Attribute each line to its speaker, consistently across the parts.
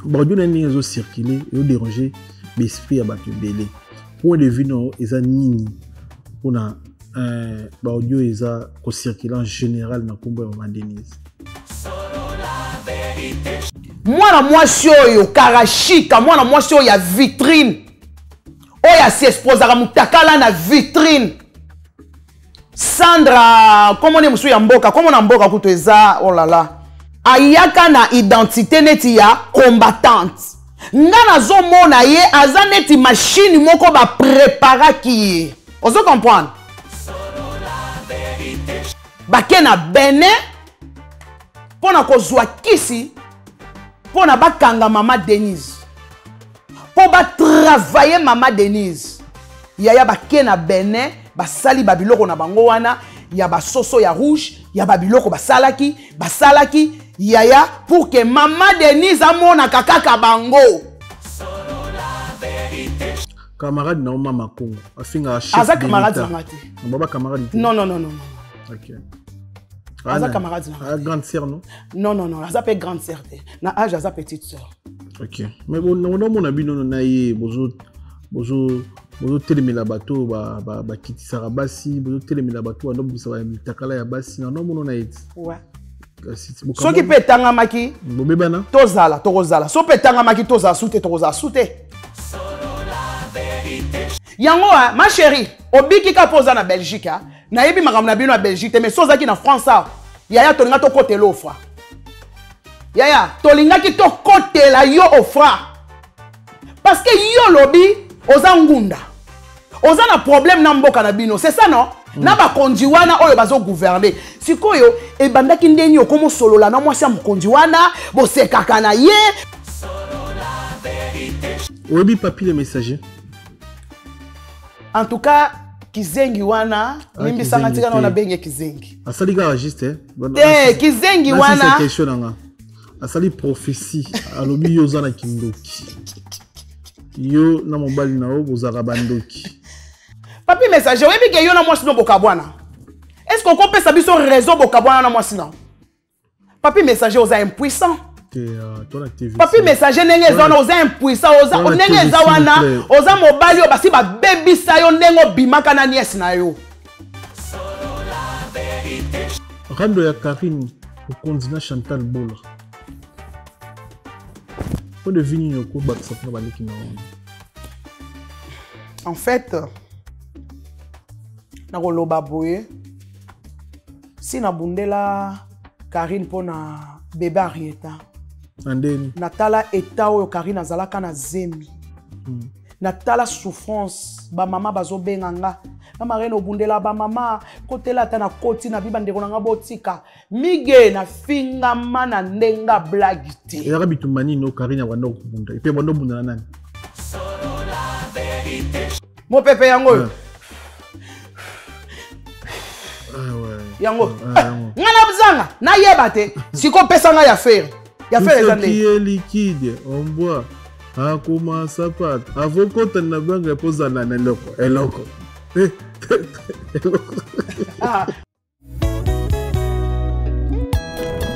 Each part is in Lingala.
Speaker 1: Bon, nous avons circulé, nous avons dérangé l'esprit à battre belé. Point de vue, non, ils ont nini. On a audio, ils ont circulé en général dans le combat de Denise.
Speaker 2: Moi, yo karashika, moi, il y a vitrine. Oh, il y a s'expose à mutakala na vitrine. Sandra, comment on est mboka? Comment on a mboka kutoeza? Oh là là. Ayaka na identité neti ya combattante. Ngana zo mona ye azaneti machine moko ba prépara ki. Ozo comprendre? Bakena bene pona kozwa kisi pona bakanga mama Denise. Po ba travailler mama Denise. Yaya bakena bene basali babiloko na bango wana ya basoso ya rouge ya babiloko basalaki yaya pour que mama Denise amona kaka bango.
Speaker 1: Camarade na mama Congo afinga chef
Speaker 2: Aza camarade ngati.
Speaker 1: Baba camarade.
Speaker 2: Non.
Speaker 1: OK.
Speaker 2: Aza camarade
Speaker 1: na. Grande sœur non?
Speaker 2: Non, Aza pe grande sœur. Na âge Aza petite sœur.
Speaker 1: OK. Mais bon on a bino na ye bozo telemela bato ba kitisa basi bozo telemela bato ando bisa ba mitakala ya basi na no na yeti.
Speaker 2: Ouais. So ki pe tanga maki
Speaker 1: bobebana
Speaker 2: tokozala so pe tanga maki toza soute yango ma chérie obiki ka poza na Belgique na yebi makambo na bino na Belgique mais so zaki na France yaya tolinga to côté l'offre yaya tolinga ki to côté la yo offra parce que yo lobi oza ngunda oza na problème na mboka na bino c'est ça non na ba konji wana oyo bazo gouverner sikoyo e bandaki ndeni okomo solola na mwasi ya mokonzi wana bo sekaka na ye
Speaker 1: obi papier le messager
Speaker 2: en tout cas kizengi wana mimbi sanga tika na benge kizengi
Speaker 1: asali ga juste
Speaker 2: kizengi wana
Speaker 1: question nga asali prophétie alobi yo zana kindoki yo na mobali na o bozaka bandoki.
Speaker 2: Papi messager, oui, mais yo na moi sinon bokabwana. Est-ce qu'on peut savoir son raison bokabwana na moi sinon? Papi messager aux impuissants. Papi messager nenge zona aux impuissants, aux nenge zawana, aux mobali basi ba baby sayo nengo bimaka na nièce na yo.
Speaker 1: Rando ya Karine au continent Chantal Bola. Pour de venir au cours de ça pour aller qui
Speaker 2: en fait, nakoloba boye si na bundela Karine pona bébé Arieta
Speaker 1: andeni
Speaker 2: natala eta oyo Karine azalaka na zemi natala souffrance ba mama bazobenga nga mama reno bundela ba mama kotela ta na koti na biba ndeko nga botika mige na finga mana ndenga blagite
Speaker 1: ya bitumani no Karine wanda kubunda ipe bondo bunda nani
Speaker 2: mo pepe yango yango ngana bzanga na yeba te siko pesa nga ya faire ezande
Speaker 1: qui est liquide on boit a commencé pas avocat na banque posa na eloko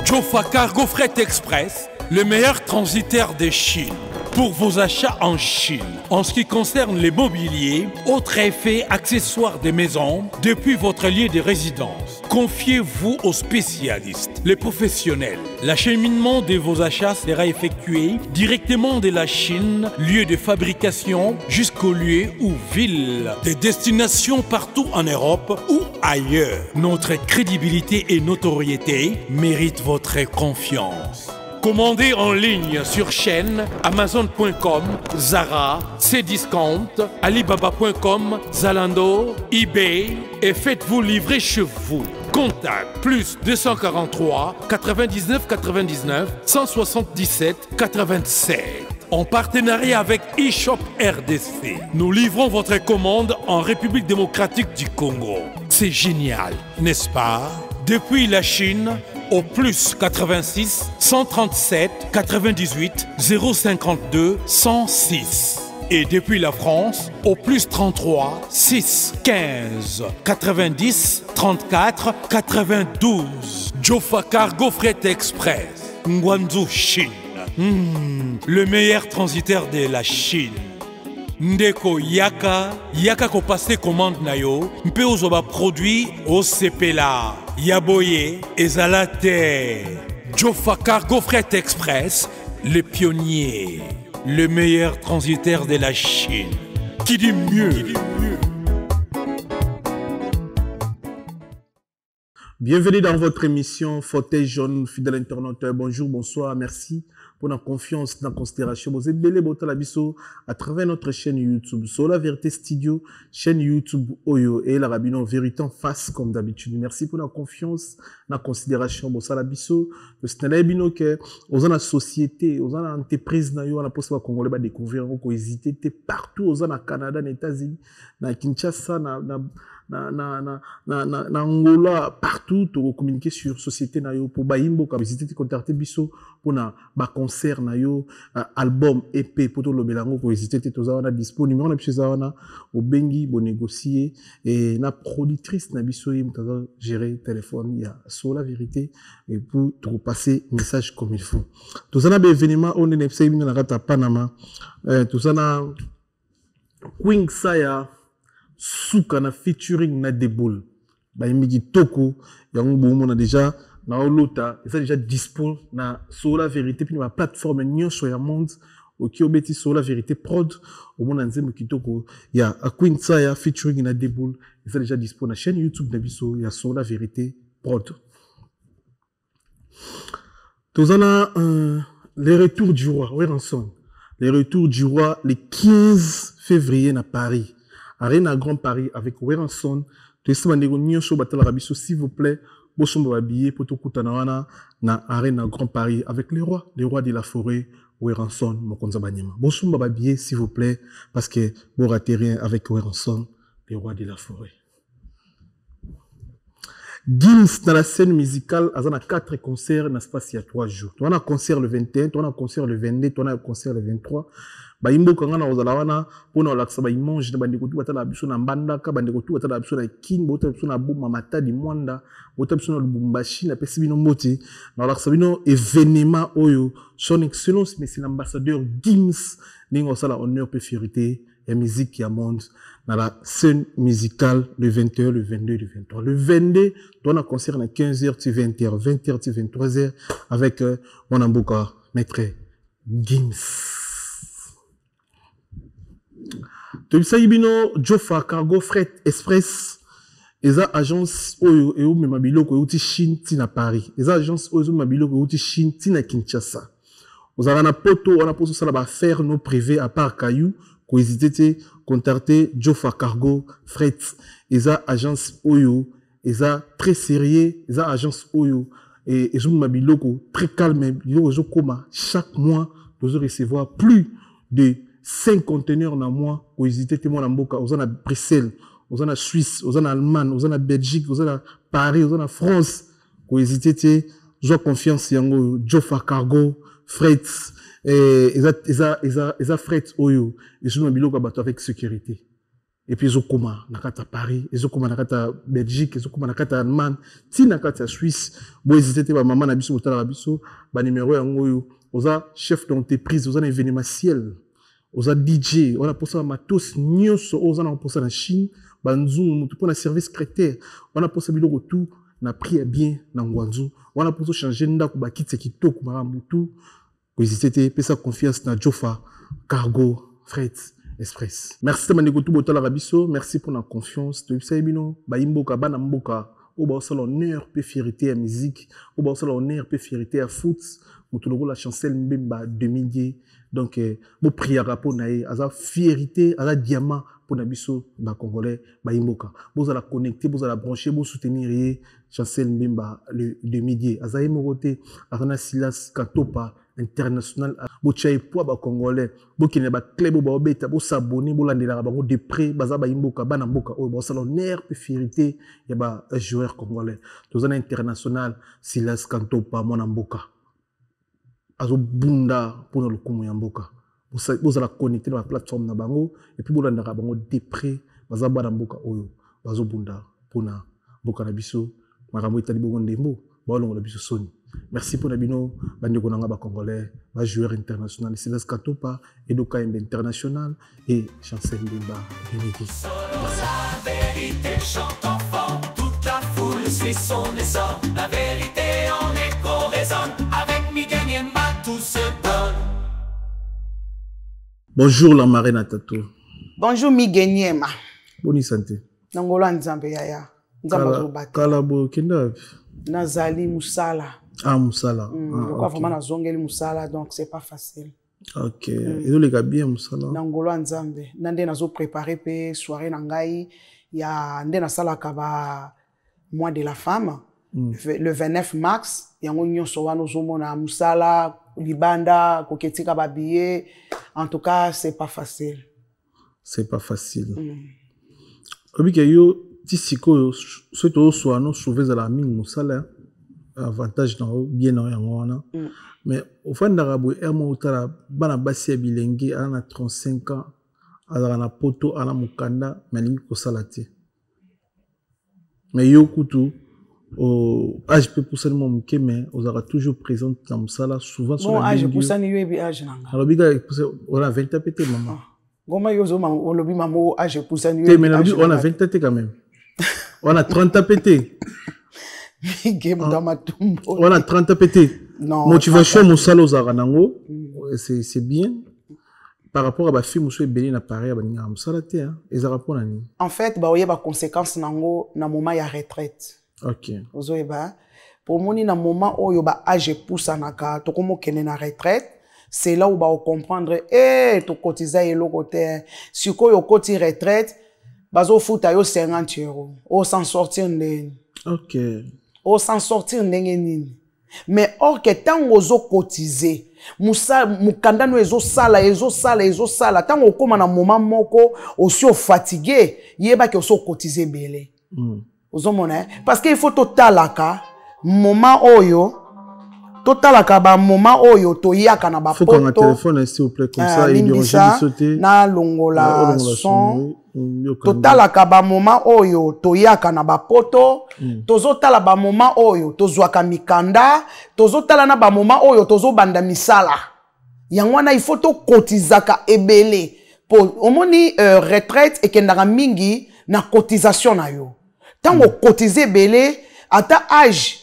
Speaker 3: Jofa Cargo Fret Express, le meilleur transitaire de Chine. Pour vos achats en Chine, en ce qui concerne les mobiliers, autres effets, accessoires des maisons, depuis votre lieu de résidence, confiez-vous aux spécialistes, les professionnels. L'acheminement de vos achats sera effectué directement de la Chine, lieu de fabrication, jusqu'au lieu ou ville, des destinations partout en Europe ou ailleurs. Notre crédibilité et notoriété méritent votre confiance. Commandez en ligne sur chaîne Amazon.com, Zara, Cdiscount, Alibaba.com, Zalando, eBay et faites-vous livrer chez vous. Contact plus 243 99 99 177 87. En partenariat avec eShop RDC, nous livrons votre commande en République démocratique du Congo. C'est génial, n'est-ce pas? Depuis la Chine, au plus 86 137 98 052 106. Et depuis la France, au plus 33 6 15 90 34 92. Jofa Cargo Fret Express, Guangzhou, Chine. Le meilleur transitaire de la Chine. Ndeko yaka ko passer commande na yo, mpe ozoba produit au CPLA. Yaboye ezalate. Jofa Cargo Fret Express, le pionnier, le meilleur transitaire de la Chine. Qui dit mieux?
Speaker 1: Bienvenue dans votre émission Fauteuil jaune, fidèle internaute. Bonjour, bonsoir, merci pour la confiance, la considération. Vous êtes belé botalabiso à travers notre chaîne YouTube, sur la Vérité Studio, chaîne YouTube Oyo et la Rabino Vérité en face comme d'habitude. Merci pour la confiance, la considération. Botalabiso, le Snelabino que aux la société, aux entreprises na yo, on a possible congolais ba découvrir, on hésiter partout aux na Canada, na États-Unis, na Kinshasa, na Angola, partout pour communiquer sur société na yo pour baimbo ka visiter contacter biso pour na ba concert na yo album EP pour to lobelango ko visiter toza wana disponible on a biso wana au bengi bo négocier et na productrice na biso yi mutaza gérer téléphone ya sur la vérité et pour te passer message comme il faut toza na ba événement on est nepse na kata Panama toza na Queen Saya Souka na featuring na Deboul. Ba imigi toko yango bomo na déjà na olota et ça déjà dispo na sur la vérité puis na plateforme nyonso ya monde oki obeti sur la vérité prod au monde nzembo kitoko ya Queen Saya featuring na Deboul et ça déjà dispo na chaîne YouTube na biso ya sur la vérité prod. Tozana les retours du roi Weranson. Les retours du roi le 15 février na Paris. Arène à Grand Paris avec Weranson. S'il vous plaît, bosomba billet pour tout kutanawana na Arène à Grand Paris avec les rois de la forêt Weranson Mokonza Banyama. Bosomba billet s'il vous plaît parce que bon raté rien avec Weranson, les rois de la forêt. Gims dans la scène musicale, on a 4 concerts dans l'espace il y a 3 jours. On a un concert le 21, on a un concert le 22, on a un concert le 23. Baimbo kangana ozalawana pona olaksa ba image na bandeko tu batala biso na mbandaka bandeko tu batala biso na kin bota biso na boma matadi mwanda bota biso na Lubumbashi na pesi bino moti na olaksa bino événement oyo son excellence monsieur l'ambassadeur Gims ningo sala honneur pe fierté et musique ya monde dans la scène musicale le 21 le 22 le 23 le 22 on a concert na 15h tu 20h 20h tu 23h avec mon amboka maître Gims. Tobisa Ibino, Jofa Cargo Fret Express, eza agence oyo e ou memabiloko outi Chine tina Paris. Eza agence oyo memabiloko outi Chine tina Kinshasa. Ozala na poto, on a poso sala ba faire nos privés à part Caillou, ko hésiter contacter Jofa Cargo Fret. Eza agence oyo, eza très sérieux, eza agence oyo et ezo memabiloko très calme, yo koma chaque mois, vous recevoir plus de 5 conteneurs dans mois pour hésiter témoin en Mboka, aux en Bruxelles, aux en Suisse, aux en Allemagne, aux en Belgique, aux en Paris, aux en France, pour hésiter té, j'ai confiance yango Jofa Cargo, Fret, eza Fret oyo, et je m'habille au bateau avec sécurité. Et puis Zokoma, nakata Paris, Zokoma nakata Belgique, Zokoma nakata Allemagne, ti nakata Suisse, bo hésiter té ba maman na biso botala biso, ba numéro yango yo, oza chef d'entreprise, oza événementiel. Oza DJ, on a posé matos nyonso, on a posé en Chine, banzou, tout pour un service secrétaire, on a posé biloko tout, na pris bien na Ngwanzu, on a posé changer ndako ba kitse kitoko marambutu, ko hésiter pesa confiance na Jofa Cargo Fret Express. Merci de m'écouter botala rabiso, merci pour la confiance, de Saibino, ba imboka bana mboka, au ba sala honneur pe fierté à musique, au ba sala honneur pe fierté à foot, mutuloko la chancel Mbemba 2010. Donc, mon prière pour naïe, à fierté, à diamant pour nabiso, ba congolais, ba imboka. Vous allez connecter, vous allez brancher, vous soutenir, chancel Mbemba le midi. À Zaïmorote, à Silas Katopa, international, vous tchaï poa ba congolais, vous qui n'est pas club, vous obéta, vous s'abonner, vous l'andela, vous de près, baza ba imboka, ba namboka, vous salon nerf, fierté, y a un joueur congolais. Tous un international, Silas Katopa, mon amboka. Azo bunda pour le kumu yamboka. Vous allez connecter dans la plateforme na bango et puis vous allez bango de près. Baza bana mboka oyo. Bazo bunda pour na boka na biso. Makambo itali bongo ndembo. Ba longo na biso soni. Merci pour Nabino, Bandeko Nanga Congolais, joueur international, Silas Katopa, Edoka Mbe international et Chancel Bimba.
Speaker 4: La vérité chante enfant, toute la foule suit son essor. La vérité en écho résonne, avec Miguel Niemba tout se donne.
Speaker 1: Bonjour la marraine Tato.
Speaker 2: Bonjour Miguel Niemba.
Speaker 1: Bonne santé.
Speaker 2: Nangola Nzambe Yaya. Nzambe Zobate.
Speaker 1: Kalabo Kenda.
Speaker 2: Nazali Musala.
Speaker 1: Ah, Moussala.
Speaker 2: Pourquoi vraiment na zongeli Musala, donc c'est pas facile.
Speaker 1: Ok. Et nous les gars bien Moussala.
Speaker 2: Nangolo Nzambe. Nande nazo préparer pe soirée nangai ya nde na sala kaba mois de la femme. Le 29 mars, yango nyonso wana zomona Musala, libanda, koketika babiye. En tout cas, c'est pas facile.
Speaker 1: C'est pas facile. Obike yo tisiko soto so no sauver la mine Moussala. Avantage dans bien dans yango. Mais au fond d'arabo ermo utala bana basi bilenge ana 35 ans ala na poto ana mukanda malingi ko salate. Mais yo kutu au âge peu pour seulement muke mais on aura toujours présent dans Moussala souvent sur la
Speaker 2: âge pour ça ni yebi âge nanga.
Speaker 1: Alors biga on a 20 ans pété maman.
Speaker 2: Goma yo zo on lobi mamo âge pour ça ni
Speaker 1: yebi. Mais on a 20 ans quand même. On a 30 ans pété. On a 30 ans pété.
Speaker 2: Non.
Speaker 1: Motivation Moussala aux Aranango, c'est bien. Par rapport à ma fille, Moussala Béni n'a pas rien à Moussala té, hein.
Speaker 2: En fait, bah, il y a des conséquences nango na moment ya retraite.
Speaker 1: Ok.
Speaker 2: Pour moi, na moment où il y a âge poussa naka, to komo kene na retraite, c'est là où bah on comprendre, to cotiser et le côté, si ko yo coti retraite, bazo futa yo 50 €. O s'en sortir ndenge.
Speaker 1: Ok.
Speaker 2: O s'en sortir ndenge nini. Mais or que tant ozo cotiser, mukanda no ezo sala, tant o koma na moment moko, aussi fatigué, yeba ke oso cotiser belé. Ozo mona, parce que il faut totalaka moment oyo, totalaka ba moment oyo toyaka na ba poto.
Speaker 1: Faut qu'on a téléphone s'il vous plaît comme ça il y sauter.
Speaker 2: Na longola son. Totalaka ba moment oyo toyaka na ba poto. Tozotala ba moment oyo tozwaka mikanda, tozotala na ba moment oyo tozobanda misala. Yangwana il faut to cotizaka ebele pour omoni retraite et kendaka mingi na cotisation na yo. Tango cotiser belé ata âge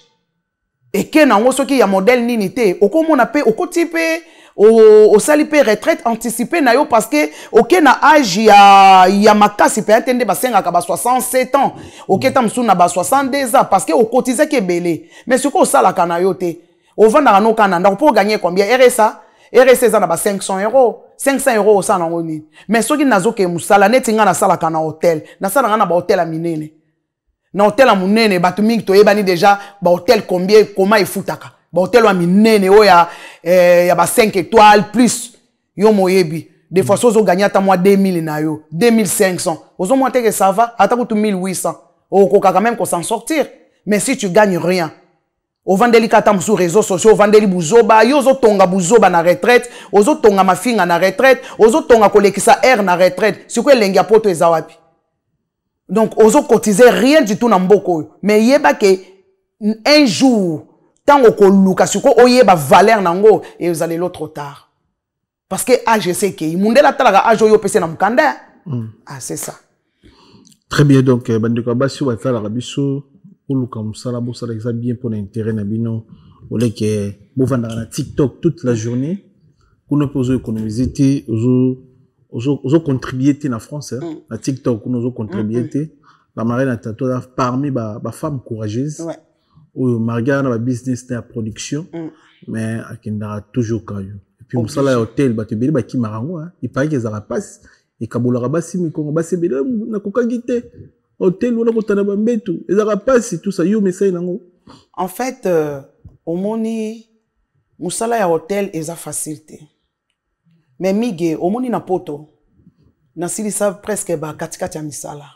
Speaker 2: et que na ngoso ki ya modèle nini te okomona pe okotipe o sali pe retraite anticipée na yo parce que ok na âge ya makasi pe atende ba senga ka ba 67 ans ok ta msu na ba 62 ans parce que o cotiser ke belé mais ce ko sala kana yo te o vanda no kana ndako pour gagner combien RSA za na ba 500 €. 500 € au sana ngoni. Mais soki nazoke musala neti nga na sala kana hotel. Na sala nga na ba hotel a minene. Na hotel a munene batu mingi to yebani déjà ba hotel combien comment ifutaka. Ba hotel wa minene o ya ba 5 étoiles plus yo moyebi. Des fois sozo gagner ata moi 2000 na yo, 2500. Ozo monter que ça va ata kutu 1800. O koka quand même qu'on s'en sortir. Mais si tu gagnes rien, au vendeli katam sur réseaux sociaux, au vendeli buzoba, yozo tonga buzoba na retraite, ozo tonga mafinga na retraite, ozo tonga kolekisa air na retraite, si quoi lengia poto ezawapi. Donc ozo cotiser rien du tout na mboko. Mais yeba ke un jour, tant ko luka si quoi oyeba valeur nango et vous allez l'autre trop tard. Parce que je sais que mundela talaga ajo yo pese na mukanda. Ah c'est ça.
Speaker 1: Très bien donc bandeko basu watala rabiso comme ça, ça bien pour l'intérêt nabino ou les que vous vendez na TikTok toute la journée pour nous poser économiser aux contribuer en France na TikTok nous contribuer la marraine Tato parmi ba femmes courageuses ou Marga na business na production mais akenda toujours kayo et puis ça là hôtel ba te beli ba ki marango il paraît que ça passe et kabola basi mi kongo basi beli na kokagite hôtel ou na bambetu ezaka pasi tout ça yo message nango.
Speaker 2: En fait omoni musala ya hôtel eza facilité mais mige omoni na poto na silisa presque ba katikati ya misala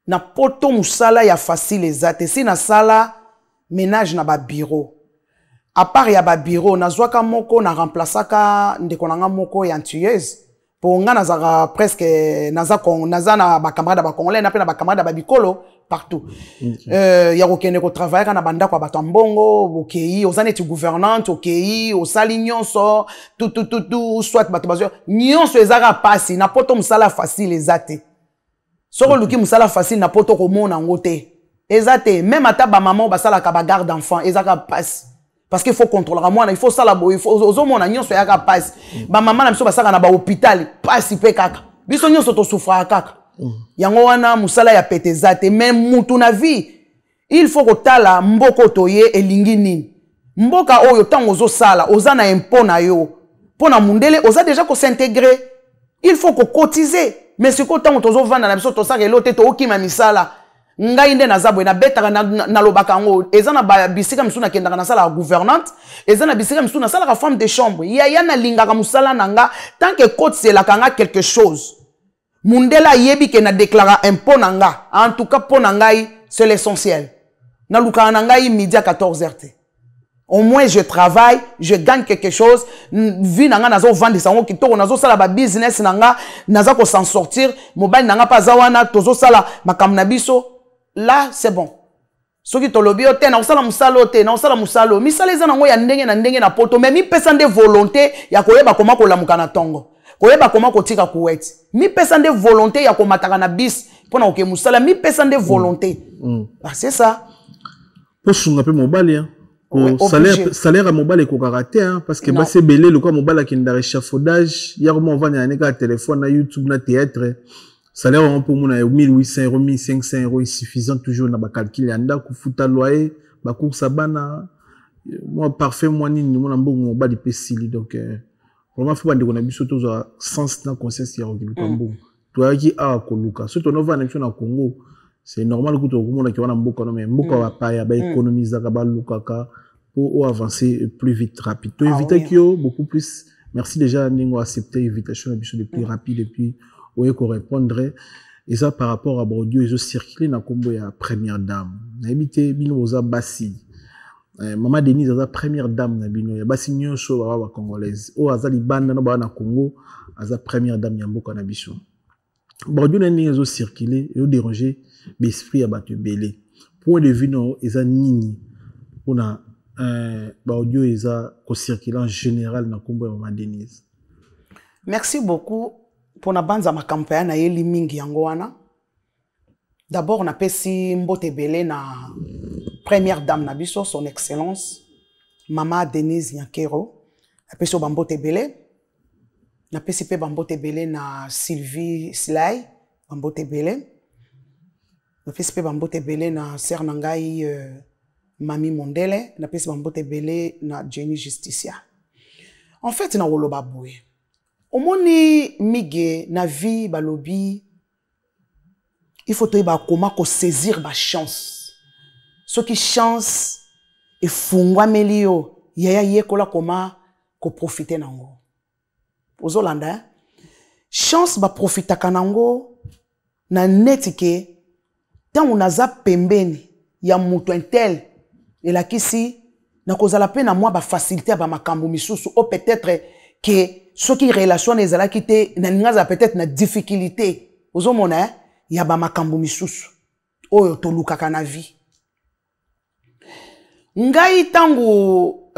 Speaker 2: na poto musala ya facile ezate si na sala ménage na ba bureau à part ya ba bureau na zwaka moko na remplaçaka ndeko nanga moko ya tueuse pour nga nazaka presque naza na ba camarade ba congolais na pe na ba camarade ba bikolo partout. Ya kokende ko travailler kana banda kwa bato mbongo, okei, ozaneti gouvernante, okei, osali nyonso, tout, soit bato bazo, nyonso ezaka pasi, na poto musala facile ezate. Soko luki musala facile na poto ko mona ngote. Ezate, même ata ba maman basala ka ba garde d'enfant, ezaka pasi. Parce qu'il faut contrôler moi, il faut ça la il faut ozo mona nyonso yaka pasi. Ba maman na biso basaka na ba hôpital, pasi pe kaka. Biso nyonso to souffra kaka. Yango wana musala ya petezate même mutu na vie il faut kotala mboko toye elingi nini mboka oyo tango zo sala oza na impôt na yo pona mundele oza déjà ko s'intégrer il faut ko cotiser mais ce ko tango tozo vanda na biso to saka elote to okima misala ngai nde na zabwe na betaka na lobaka ngo eza na bisika misu na kendaka na sala ya gouvernante eza na bisika misu na sala ka femme de chambre ya na lingaka musala nanga tant que côte c'est la kanga quelque chose. Mundela yebi ke na déclara impôt nanga. En tout cas, pour nangai, c'est l'essentiel. Na luka nangai midi à 14h. Au moins, je travaille, je gagne quelque chose. Vu nanga nazo vendre sango kitoko nazo sala ba business nanga, nazo ko s'en sortir. Mobile nanga pa zawana tozo sala makamna biso. Là, c'est bon. Soki tolobi ote na usala musalo te, na usala musalo. Misala eza nango ya ndenge na poto, mais mi pesa nde volonté ya koyeba koma ko lamuka na tongo. Koyeba koma kotika kuweti. Mi pesa nde volonté ya komataka na bis pona oke musala mi pesa nde volonté. Ah c'est ça.
Speaker 1: Pour sunga pe mobile hein. Salaire à mobile ko karaté hein parce que ba c'est belé le quoi mobile qui ndare échafaudage, hier on va na neka téléphone na YouTube na théâtre. Salaire on peut mona 1800 €, 1500 € est suffisant toujours na ba calcul yanda ku futa loyer, ba course bana. Moi parfait moi ni mona mbongo mobile pesili donc vraiment faut pas ndeko biso toza sens na conscience ya okuluka mbo to yaki a koluka so to nova na na Congo c'est normal que to komona ki wana mboka no mais mboka wa pa ya ba économiser ka ba lukaka pour avancer plus vite rapide to éviter que beaucoup plus merci déjà ningo accepter invitation na biso de plus rapide et puis oye ko répondre et ça par rapport à Bordio ils ont circulé na kombo ya première dame na habité bino oza basi. Maman Denise est la première dame na bino ya basi nyonso ba congolaise o azali banda no ba na Congo aza première dame ya mboka na biso Bordio na ndenge zo circuler et déranger l'esprit ya bato belé point de vue no eza nini pona Bordio eza ko circuler en général na kombo ya Maman Denise.
Speaker 2: Merci beaucoup pour na banza ma campagne na yeli mingi yango wana. D'abord on a pesi mbote belé na première dame Nabiso, son excellence, Maman Denise Nyankero, na peso bambote belé, na pesi pe bambote belé na Sylvie Slay, bambote belé, na pesi pe bambote belé na Sœur Nangai Mami Mondele, na pesi bambote belé na Jenny Justicia. En fait, na woloba boué. Omoni mige na vie balobi, il faut te ba comment ko saisir ba chance. Ce qui chance et fungwa melio yaya yekola koma ko profiter nango ozolanda chance ba profita kanango na netike tant unaza pembeni ya mutu intel elakisi na kozala pe na moi ba facilité ba makambo misusu o peut-être que ce qui relation ezala kite na ningaza peut-être na difficulté ozomona ya ba makambo misusu oyo to lukaka na vie. Ngai tango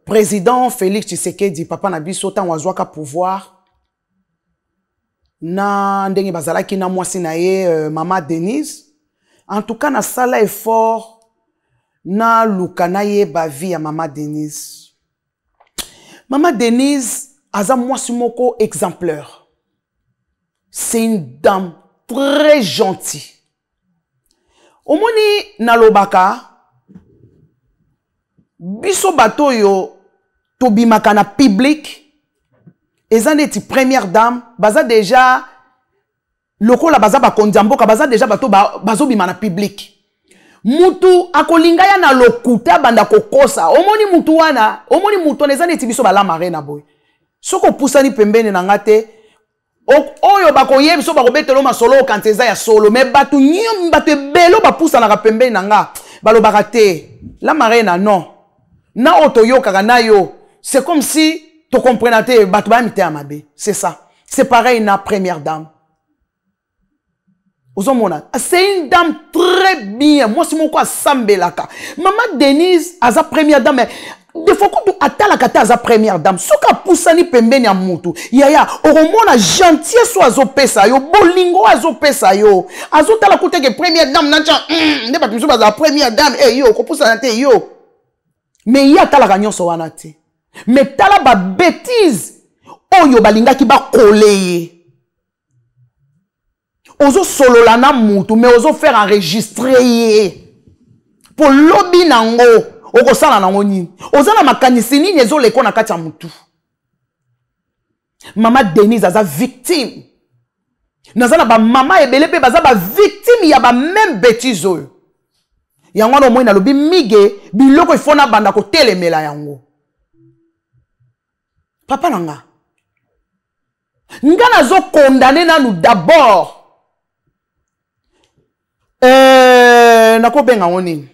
Speaker 2: président Félix Tshisekedi papa na biso tango azwaka pouvoir na ndenge bazalaki na mwasi na ye Maman Denise en tout cas na sala effort na luka na ye ba vie ya Maman Denise. Maman Denise aza mwasi moko exemplaire. C'est une dame très gentille. Omoni na lobaka biso bato yo tobimaka na public eza neti première dame baza déjà lokola baza bakondiamboka baza déjà bato bazobima na public mutu akolinga ya na lokuta banda kokosa omoni mutu wana omoni mutu eza neti biso balamare na boy soko pusani pembeni na ngate oyo bakoye biso bakobetelo masolo okanteza ya solo me bato nyom bato belo bapusa na pembeni na nga balobaka te la marina non na otoyoka na yo c'est comme si tu comprenais bato ba mité amabe c'est ça c'est pareil na première dame C'est une dame très bien. Moi, c'est mon quoi Sambelaka. Maman Denise, a sa première dame. Des fois, quand tu attends la première dame, ce qui a poussé ni pembeni à moutou. Yaya, oromona gentil soit azo pesa yo, bolingo azo pesa yo. Azo tala koute que première dame nancha, ne pas tu la première dame, eh yo, ko poussa nante yo. Mais ya tala ganyon so wanate. Mais tala ba bêtise. Oyo balinga ki ba koleye. Ozo solo lana moutou, mais ozo faire enregistrer. Pour lobby nango. Okosala nango nini ozana makanisi nini ezoleko na kati ya mutu. Mama Denise aza victime nazana ba mama ebele pe baza ba victime ya ba même bêtise oyo yango no moina lobi mige biloko ifona banda ko telemela yango papa nanga nga nazo condamner nanu d'abord nako benga ngoni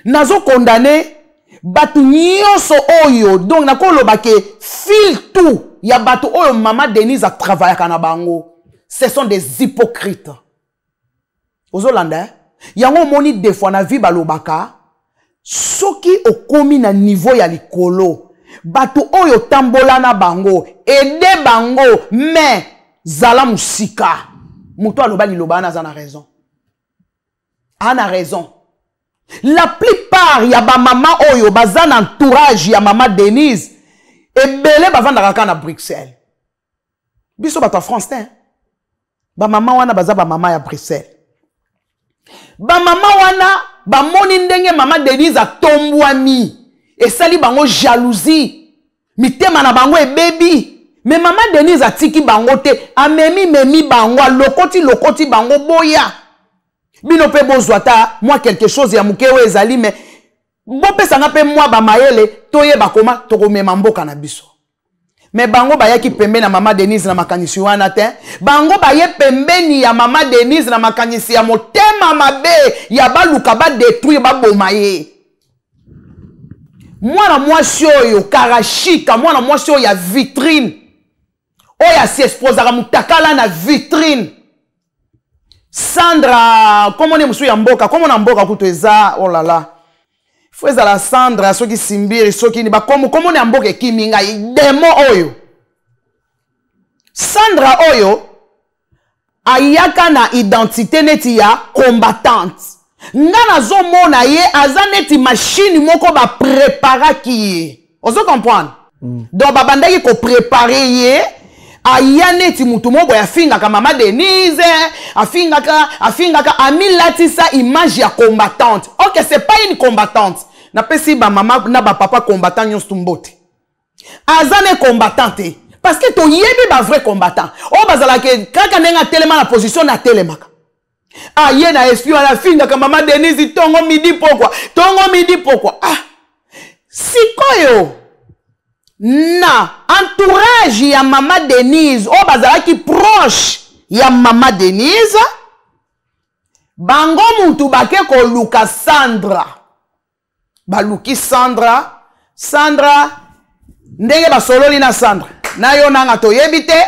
Speaker 2: nazo condamné batu nyonso oyo donc nakoloba ke fil tout ya batu oyo mama Denise a travaillé kana bango. Ce sont des hypocrites. Ozolanda yango moni des fois na vie balobaka soki okomi na niveau ya likolo batu oyo tambola na bango ede bango mais zala musika muto aloba liloba na za na raison ana raison. La plupart ya ba mama oyo baza na entourage ya mama Denise ebele bavanda kaka na Bruxelles. Biso bato France te. Ba mama wana baza ba mama ya Bruxelles. Ba mama wana ba moni ndenge mama Denise atombwami esali bango jalousie. Mitema na bango ebebi. Mais mama Denise atiki bango te amemi bango lokoti bango boya. Bino pe bozwata moi quelque chose ya mukewe ezali mais bo pesa nga pe moi ba mayele toye bakoma tokomema mboka na biso. Mais bango bayaki pembe na mama Denise na makanisi wana te. Bango baye pembeni ya mama Denise na makanisi ya motema mabe ya baluka ba détruire ba bomaye. Mwana mwasi oyo karashika mwana mwasi oyo ya vitrine. Oya si exposera mutakala na vitrine. Sandra, comment on est monsieur Yamboka? Comment on a Mboka kuto eza? Oh là là. Faut la Sandra, ceux qui simbiri, ceux qui ni ba comment on est Mboka kiminga demo oyo. Sandra oyo ayaka na identité neti ya combattante. Nga zo mona ye azaneti machine moko ba préparer ki. Ozo comprendre? Donc babandaki ko préparer ye ayaneti mutu moko ya finga ka mama Denise afingaka amilatisa image ya combattante. OK, c'est pas une combattante. Na pesi ba mama na ba papa combattant nyos tumbote. Azane combattante parce que to yebi ba vrai combattant. O bazala ke kaka nenga telema na position na telemaka. Aye na esprit na finga ka mama Denise tongo midi pourquoi? Ah. Sikoyo na entourage ya mama Denise o bazala ki proche ya mama Denise bango muntu bake ko luka Sandra baluki Sandra ndenge basololi na Sandra na yo nanga toyebite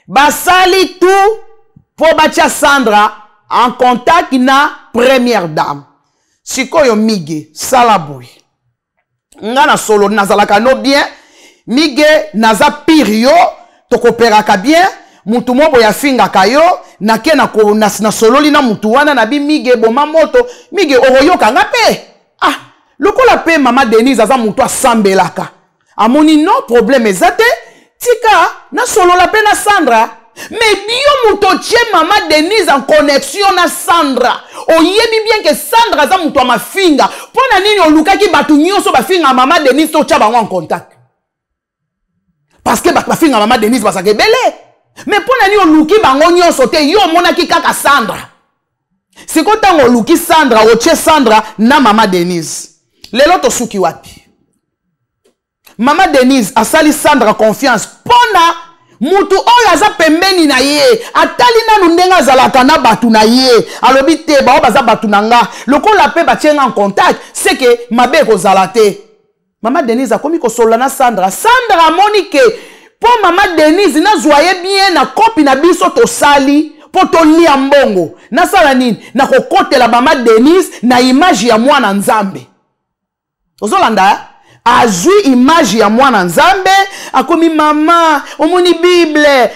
Speaker 2: basali tout po batia Sandra en contact na première dame sikoyo mige salaboui ngana solo nazalaka no bien mige naza pirio tokoperaka bien mutu mobo ya finga kayo na ke na sololi na mutu wana na bi mige boma moto mige oroyoka ngape ah lokola pe mama Denise aza mutu asambelaka amoni no problème ezate tika na solola pe na Sandra mais bio muto tie mama Denise en connexion na Sandra oyebi bien que Sandra aza mutu ma finga pona nini olukaki batu nyonso ba finga mama Denise to tia bango en contact. Parce que ba finga mama Denise basake belé. Mais pour nani oluki bango nyonso te yo monaki kaka Sandra. Siko tango oluki Sandra oche Sandra na mama Denise. Lelo to suki wapi. Mama Denise asali Sandra confiance pona mutu oyo aza pembeni na ye atali nanu ndenga azalaka na batu na ye alobi te bao baza batu na nga lokola pe batienga en contact c'est que mabe kozala te. Mama Denise a komi kosolola na Sandra moni ke po mama Denise na zoye bien na kopi na biso to sali poto lia mbongo nasala nini na kokotela mama Denise na image ya mwana nzambe ozolanda azwi image ya mwana nzambe akomi mama omoni bible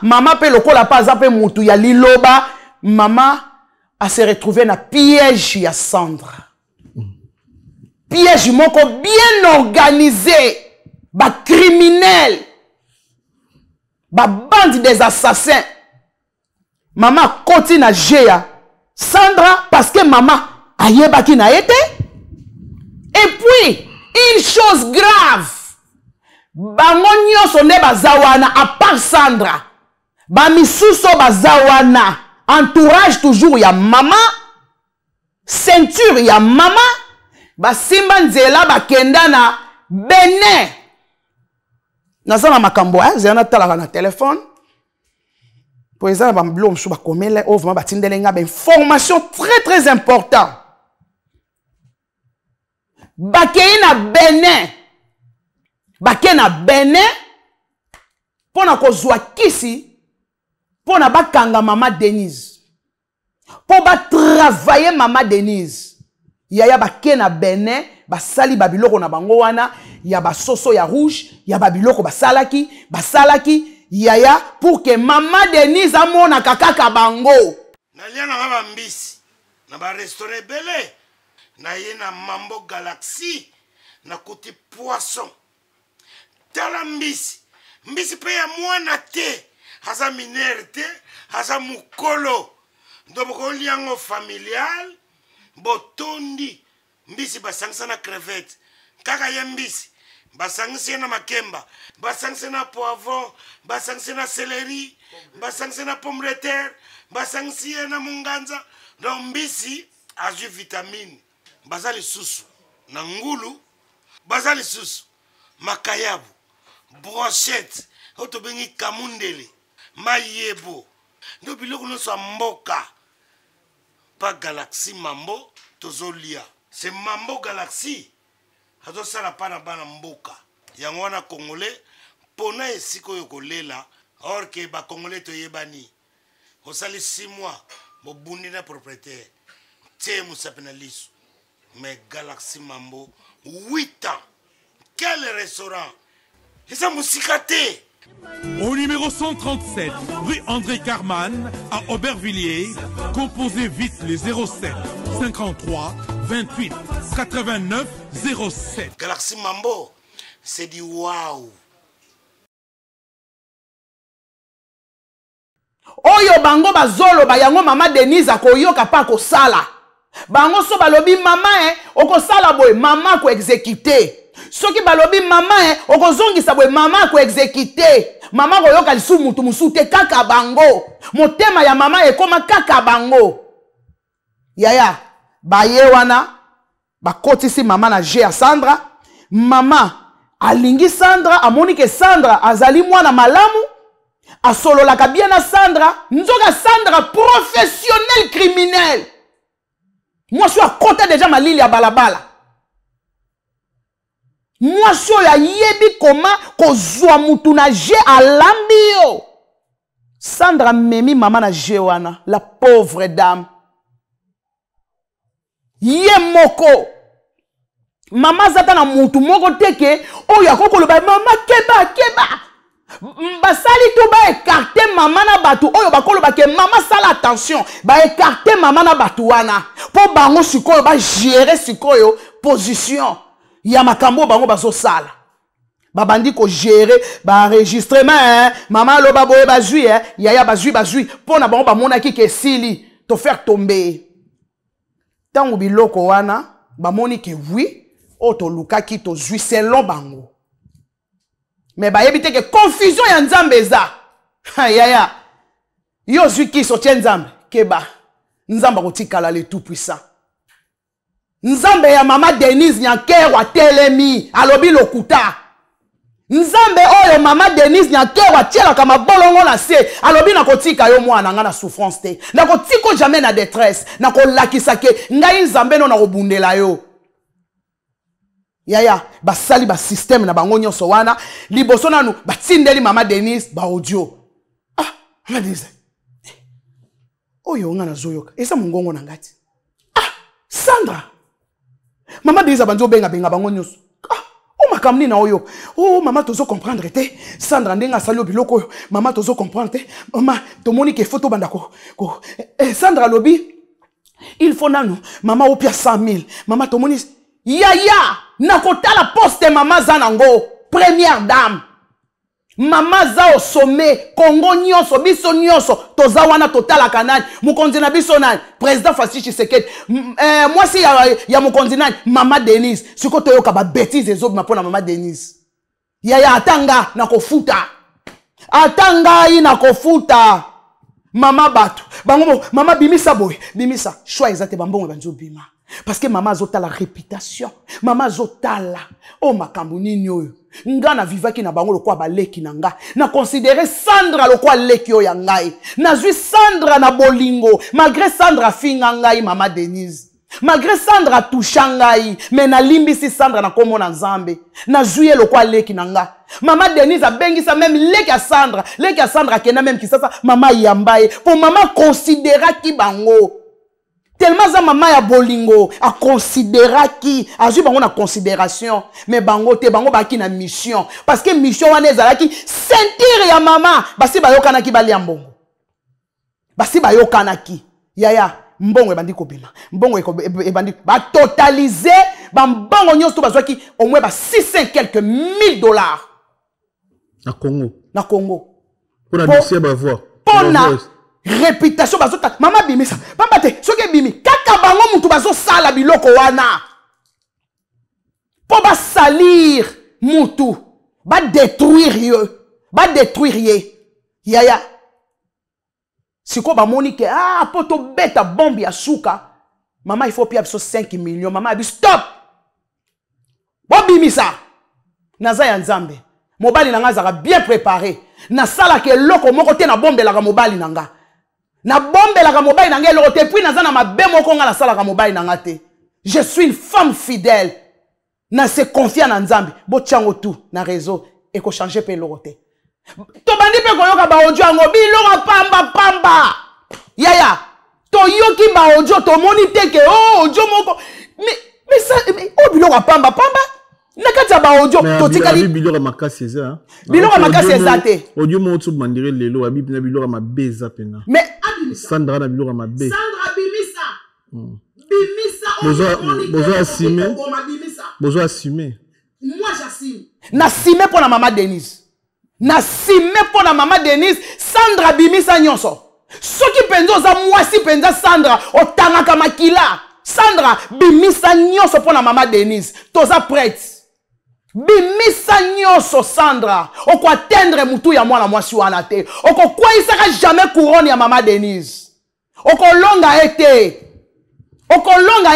Speaker 2: mama pe lokola pa aza pe mutu ya liloba mama a se retrouvé na piège ya Sandra piège moko bien organisé ba criminel ba bande des assassins mama koti na Géa Sandra parce que mama ayebaki na été et puis une chose grave bango nyonso nde bazawana à part Sandra ba misuso bazawana entourage toujours ya mama ceinture ya mama basimba nzela bakenda na Benin nazana makambo zana talaka na téléphone pour exemple bamblo msu bakomele ovement batindele nga information très important bakei na Benin pona kozwa kisi pona bakanga mama Denise po ba travailler mama Denise yaya bakei na Benin basali babiloko na bango wana ya basoso ya rouge ya babiloko basalaki yaya pour que mama Denise amona kaka bango
Speaker 5: nalia na ba mbisi na ba restaurant belé na ye na Mambo Galaxy na kuti poisson tala mbisi pe ya mwana te haza minere te haza mukolo ndoboko liango familial botondi mbisi basangisa na crevette kaka ye mbisi basangisa na makemba basangisa na poivron basangisa na céleri basangisa na pomme de terre basangisa na munganza donc mbisi azwi vitamine bazali susu na ngulu bazali susu makayabu brochette otobengi kamundele mayebo ndo biloko nyonso mboka pa Galaxy Mambo tozolia c'est Mambo Galaxy azosala pa na bana mboka yango wana congolais pona esiko yo kolela or que ba congolais toyebani osali 6 mois bobundi na propriétaire te musapena liso mais Galaxy Mambo 8 ans quel restaurant ça musicate.
Speaker 3: Au numéro 137, rue André Carman, à Aubervilliers, composez vite les 07 53 28 89 07.
Speaker 5: Galaxy Mambo, c'est du waouh.
Speaker 2: Oyo bango bazolo bayango mama Denise akoyoka pa ko sala. Bango so balobi mama okosala boy mama ko exécuter. Soki balobi mama okozongisa boy mama ko exécuter. Mama koyoka lisu mutu musute kaka bango. Motema ya mama ekoma kaka bango. Yaya baye wana bakotisi mama na Géa Sandra. Mama alingi Sandra amoni ke Sandra azali mwana malamu. Asololaka bien na Sandra. Nzoka Sandra professionnel criminel. Moi je suis à côté déjà malili ya balabala. Moi je suis à yebi comment kozwa mutu na G alambio. Sandra memi mama na G wana, la pauvre dame. Ye moko. Mama zata na mutu moko teke oya kokoloba mama keba. Basali tout ba écarter maman na batu oyo bakolo ba ke maman sala attention ba écarter maman na batu wana po bango sikoyo ba gérer sikoyo position ya makambo bango bazo sala ba bandi ko gérer ba enregistrement maman lo ba boye ba zui yaya ba zui po na bango ba monaki ke sili to faire tomber tango biloko wana ba moni ke oui o to lukaki to zui selon bango. Mais ba yebite que confusion ya nzambe eza. Yaya. Yo zui ki so tien nzambe keba. Nzamba kotikala le tout puissant. Nzambe ya mama Denise Nyankerwa telemi alobi lokuta. Nzambe oyo mama Denise Nyankerwa tiela kama bolongo na se alobi na kotika yo mwana nga na souffrance te. Na kotiko jamais na détresse. Na ko lakisa ke ngai nzambe no na kobundela yo. Yaya, basali ba système na bango nyonso wana, liboso nanu batindeli mama Denise ba audio. Ah, mama Denise. Oyo nga na zoyoka. Esa mungongo na ngati. Ah, Sandra. Mama Denise abanzo benga bango nyusu. Ah, o makamni na oyo. Oh, mama tozo comprendre te. Sandra ndenga salio biloko oyo. Mama tozo comprendre te. Mama, tomoni ke photo bandako. Sandra lobi. Il faut nanu. Mama opia 100,000. Mama tomoni. Yaya, nakota la poste mama zanango. Première dame. Mama za au sommet, Congo nyonso, biso nyonso, toza wana totala kanani, mukonzi na biso nani, président Faci Tshisekedi, moi si ya mukonzi nani, Mama Denise, siko toyoka ba bêtise ezo mapona Mama Denise. Yaya atanga na kofuta. Atanga ina kofuta. Mama batu, bango mama bimisa boy, bimisa, choix exacte bambongo banzo bima. Parce que maman zota la réputation, maman zota la, oh makambo nini oyo. Nga na vivaki na bango lokwa baleki na nga. Na considérer Sandra lokwa leki oyo ya ngai. Na zui Sandra na bolingo. Malgré Sandra finga ngai mama Denise. Malgré Sandra toucha ngai. Mais na limbisi Sandra na komo na nzambe. Na zui lokwa leki na nga. Mama Denise a bengisa même leki a Sandra. Leki a Sandra kena même kisasa mama yambaye. Pour maman considérer ki bango. Tellement ça maman ya bolingo a considéra qui a vu bango na considération mais bango te bango baki na mission parce que mission wana ezalaki sentir ya maman basi bayokana ki bali mbongo basi bayokana ki yaya mbongo ebandi kobima mbongo ebandi ba totaliser ba mbongo nyonso bazwaki au moins ba 600 quelques $1000
Speaker 1: na Congo pour la dossier ba voir
Speaker 2: pona réputation bazota mama bimisa pamba te soki bimi kaka bango mutu bazo sala biloko wana po ba salir mutu ba détruire ye yaya siko ba monike ah poto beta bombe ya suka mama il faut pia biso 5 millions mama bi stop bo bimisa naza ya nzambe mobali nanga zaka bien préparé na sala ke loko moko te na bombe la mobali nanga na bombe la mobile nanga eloko te puis naza na mabe moko nga na sala ka mobile nanga te. Je suis une femme fidèle. Na se confier na nzambe. Bo tiango tout na réseau et ko changer pe eloko te. To bandi pe ko yoka ba audio ngo biloko pamba. Yaya. To yoki ba audio to moni te ke oh audio moko. Mais ça oh biloko pamba. Nakati ba audio to tikali
Speaker 1: biloko makasi eza.
Speaker 2: Biloko makasi eza te.
Speaker 1: Audio mo tu bandire lelo abi na biloko mabeza pena.
Speaker 2: Mais
Speaker 1: Sandra na biloko mabe.
Speaker 2: Sandra bimisa. Bimisa.
Speaker 1: Bozo assumer.
Speaker 2: Moi j'assume. Na sime pour la maman Denise. Na sime pour la maman Denise. Sandra bimisa nyonso. Soki penzo za mwasi penza Sandra otangaka makila. Sandra bimisa nyonso pour la maman Denise. Toza prête. Bimisa nyonso Sandra. Oko atteindre mutu ya mwana mwasi wana te. Oko kwa isaka jamais couronne ya maman Denise. Oko longa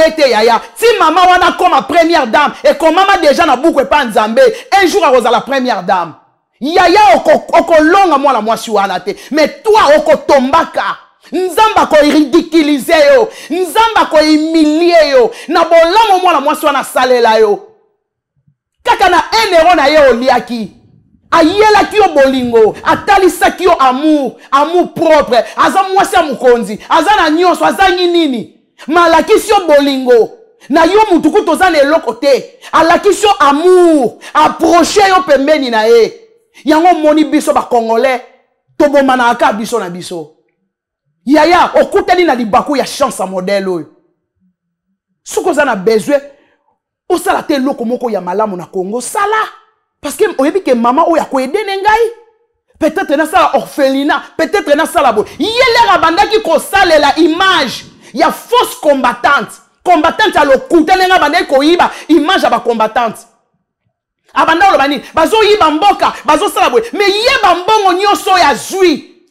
Speaker 2: ete yaya. Si maman wana comme première dame et comme maman déjà na boucle pas nzambe, un jour à la première dame. Yaya oko longa mwana mwasi wana te. Mais toi oko tombaka. Nzamba ko ridiculiser yo. Nzamba ko humilier yo. Na bolamo mwana mwasi wana salela yo. Kaka na 1 euro na ye oliaki. Ayela ki yo bolingo, atalisa ki yo amour propre, aza mwasi ya mukonzi, aza na nyonso, aza nini. Malakisi yo bolingo, na yo mutuku toza na eloko te, alakisi yo amour, approche yo pembeni na ye. Yango moni biso ba Congolais, toboma na aka biso na biso. Yaya, okutani na libaku ya chance a modèle oyo. Suko za na besoin, osala te loko moko ya malamu na Congo, sala. Parce que oyebi que maman oya ko aider ngai. Peut-être na sala orphelinat, peut-être na sala bo. Yele rabanda ki ko sala la image ya fausse combattante. Combattante a lo kutana nga banda ko yiba image ba combattante. Abanda lo bani, bazo yiba mboka, bazo sala bo. Mais yeba mbongo nyonso ya zui.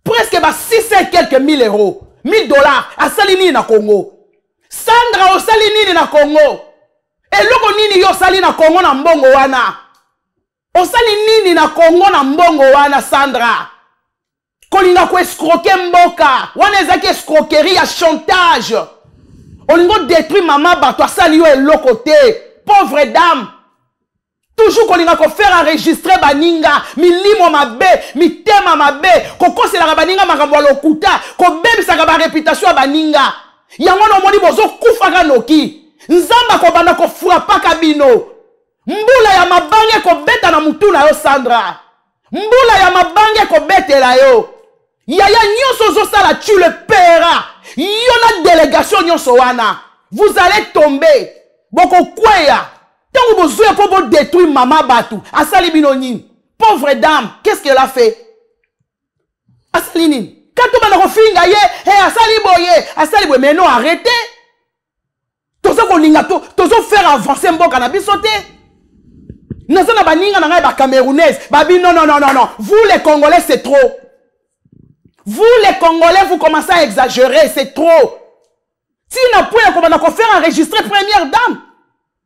Speaker 2: Presque ba 600 quelques $1000. $1000 a salini na Congo. Sandra o salini na Congo. Eloko nini yo sali na Congo na mbongo wana? Osali nini na Congo na mbongo wana Sandra? Kolinga ko escroquer mboka. Wana ezaki escroquerie ya chantage. Olingo détruit maman bato asali yo eloko te. Pauvre dame. toujours kolinga ko faire enregistrer baninga milimo mabe mitema mabe kokosela baninga makambo lokuta ko bebisaka ba réputation baninga yango no moni bozo kufaka noki nzamba ko bana ko frappa kabino mbula ya mabange ko beta na mutuna yo Sandra mbula ya mabange ko betela yo yaya nyonso zo sala tu le paiera yo na délégation nyonso wana vous allez tomber boko kweya. Tant que vous avez pour détruire maman Batou, Asali Binonine, pauvre dame, qu'est-ce qu'elle a fait? Asalinine, quand tu vas dans finga ye, Asali boye, mais non, arrêtez. Tozo kolinga to, tozo faire avancer mbo cannabis sauté. Nazana baninga na ba camerounaise, babi non. Vous les Congolais c'est trop. Vous les Congolais vous commencez à exagérer, c'est trop. Si n'a pas comment on faire enregistrer première dame.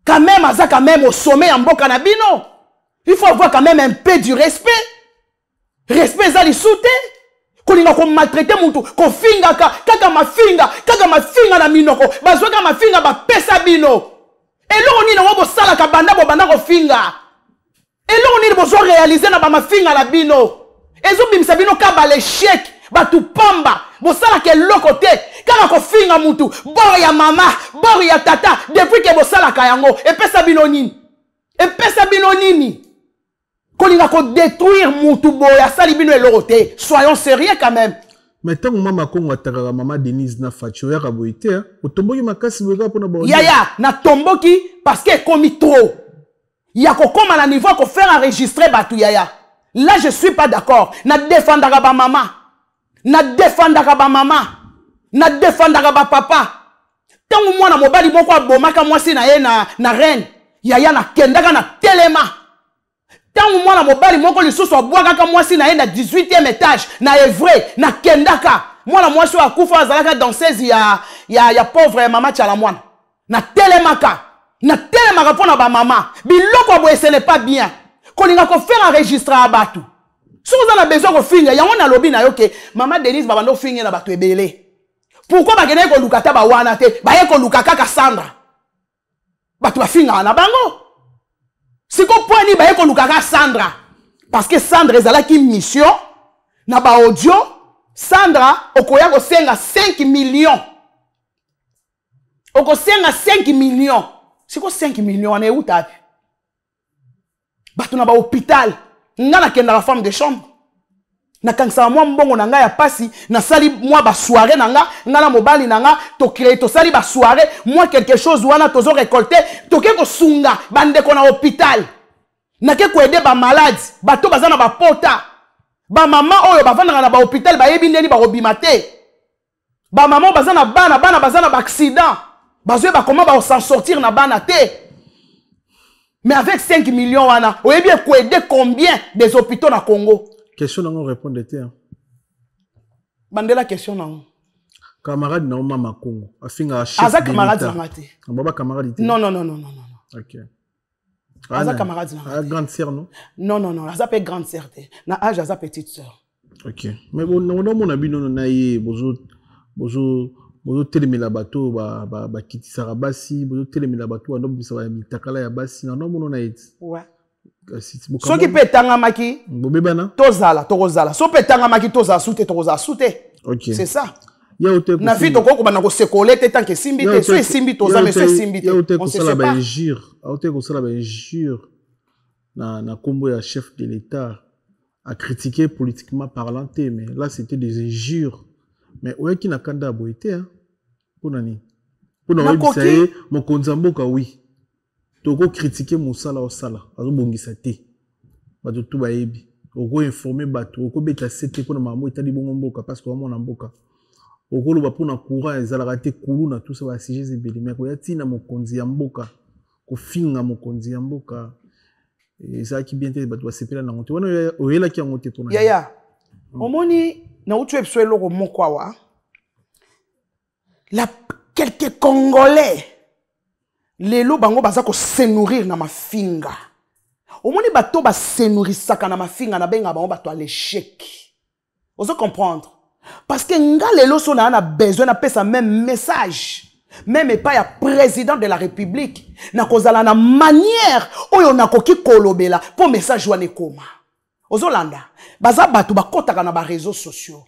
Speaker 2: Quand même au sommet en bon cannabino. Il faut avoir quand même un peu du respect. Respect za li soute. Kolinga ko maltraiter muntu, ko finga kaka ma finga na minoko. Bazwaka ma finga ba pesa bino. Et là on ni na bo sala ka banda ko finga. Et là on ni bo zo réaliser na ba ma finga la bino. Ezo bimisa bino ka ba l'échec, ba tu pamba. Bo sala ke lokote. Kaka ko finga mutu, bor ya mama, bor ya tata, depuis que bo sala kayango, et pesa bino nini. Kolinga ko détruire mutu boya sali bino elorote. Soyons sérieux quand même.
Speaker 1: Mais tant que maman Kongo ataka maman Denise na facho ya kaboite, otomboki makasi boga pona ba.
Speaker 2: Ya na tomboki parce que komi trop. Ya ko koma na niveau ko faire enregistrer batu yaya. Là je suis pas d'accord. Na défendaka ba maman. Na défendaka ba papa. Tangu mwana mobali moko abomaka mwasi na ye na reine. Yaya na kendaka na telema. Tangu mwana mobali moko lisusu abwaka mwasi na ye na 18e étage na Evray na kendaka. Mwana mwasi akufa azalaka danseuse ya pauvre mama Tchala mwana. Na telemaka pona ba mama. Biloko boye ce n'est pas bien. Kolinga ko faire enregistrer abatu. Si vous avez besoin de finir, il y a un lobby na yoke. Maman Denise va nous finir na batu ebele. Pourquoi ba gene ko lukata ba wana te? Ba ye ko lukaka Cassandra. Batu ba finga na bango. Si ko poani ba ye ko lukaka Sandra. Parce que Sandra ezala ki mission na ba audio. Sandra okoya ko senga 5 millions. Oko senga 5 millions. Si ko 5 millions ane uta. Batu na ba hôpital. Nga na kenda la femme de chambre. Na kankisa mwa mbongo na nga ya pasi. Na sali mwa ba soirée na nga. Nga na mobali na nga. To créer to sali ba soirée. Moi quelque chose wana tozo récolter. To ke ko sunga. Bande ko na hôpital. Na ke ko aider ba malade. Ba to bazana ba pota. Ba maman oyo ba vanda na ba hôpital. Ba yebi ndeni ba robimate. Ba maman bazana bana bazana ba accident. Bazwe ba comment ba s'en sortir na bana te. Mais avec 5 millions, on a bien aider combien des hôpitaux na Congo?
Speaker 1: Question non répondre de
Speaker 2: Bandela question non.
Speaker 1: Camarade na mama Congo. Afinga chef.
Speaker 2: Aza camarade zangate.
Speaker 1: Baba camarade.
Speaker 2: Non.
Speaker 1: OK.
Speaker 2: Aza camarade zangate.
Speaker 1: Grande sœur non?
Speaker 2: Non, aza pe grande sœur. Na âge aza petite sœur.
Speaker 1: OK. Mais bon on a bino na ye bozo telemela bato ba kitisaka basi bozo telemela bato ando bisa ba mitakala ya basi na nomo na yeti.
Speaker 2: Ouais. So ki petanga maki
Speaker 1: bobebana
Speaker 2: tokozala so petanga maki toza soute
Speaker 1: OK.
Speaker 2: C'est ça.
Speaker 1: Ya hotel
Speaker 2: na vie toko ko bana ko sekoler te tant que simbi te so simbi toza mais so simbi te
Speaker 1: on se sait pas. Hotel ko sala ba injure na kombo ya chef de l'état a critiqué politiquement parlant mais là c'était des injures. Mais où est qui n'a kanda boité hein pour nani pour na website mon konzamboka oui toko critiquer musala au sala azo bongisa te bato tout baebi oko informer bato oko beta sete pour na mamo etali bongo mboka parce que vraiment na mboka oko loba pour na courant ezala te kulu na tout ça ba siges ebeli mais ko yati na mokonzi ya mboka ko finga mokonzi ya mboka et ça qui bien te bato basepela na ngote wana oyela ki ngote pour na
Speaker 2: ya omoni na utu episode loko mokwawa la quelques Congolais lelo bango baza ko se nourrir na mafinga omoni bato ba se nourrisaka na mafinga na benga bango bato à l'échec. Vous comprendre parce que nga lelo so na besoin na pesa même message même pas ya président de la République na kozala na manière oyo nakoki kolobela pour message wana ekoma ozolanda baza batu bakotaka na ba réseaux sociaux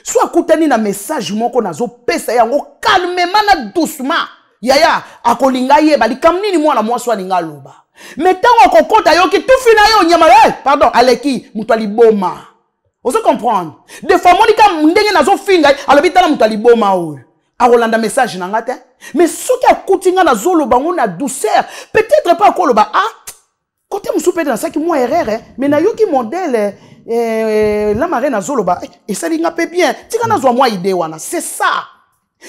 Speaker 2: soit kutani na message moko nazo pesa yango calmement na doucement yaya akolinga ye balikam nini mwana mwasi alinga loba metango akokota yoki tufina yo nyama pardon aleki mutu aliboma ozo comprendre des fois monika ndenge nazo finga alobita na mutu aliboma oyo akolanda message nanga te mais soki akutinga na zolo bango na douceur peut-être pas koloba côté musupe na saki moi erreur mais na yoki modèle la marée na zolo ba et ça linga pe bien tika na zo moi idée wana c'est ça.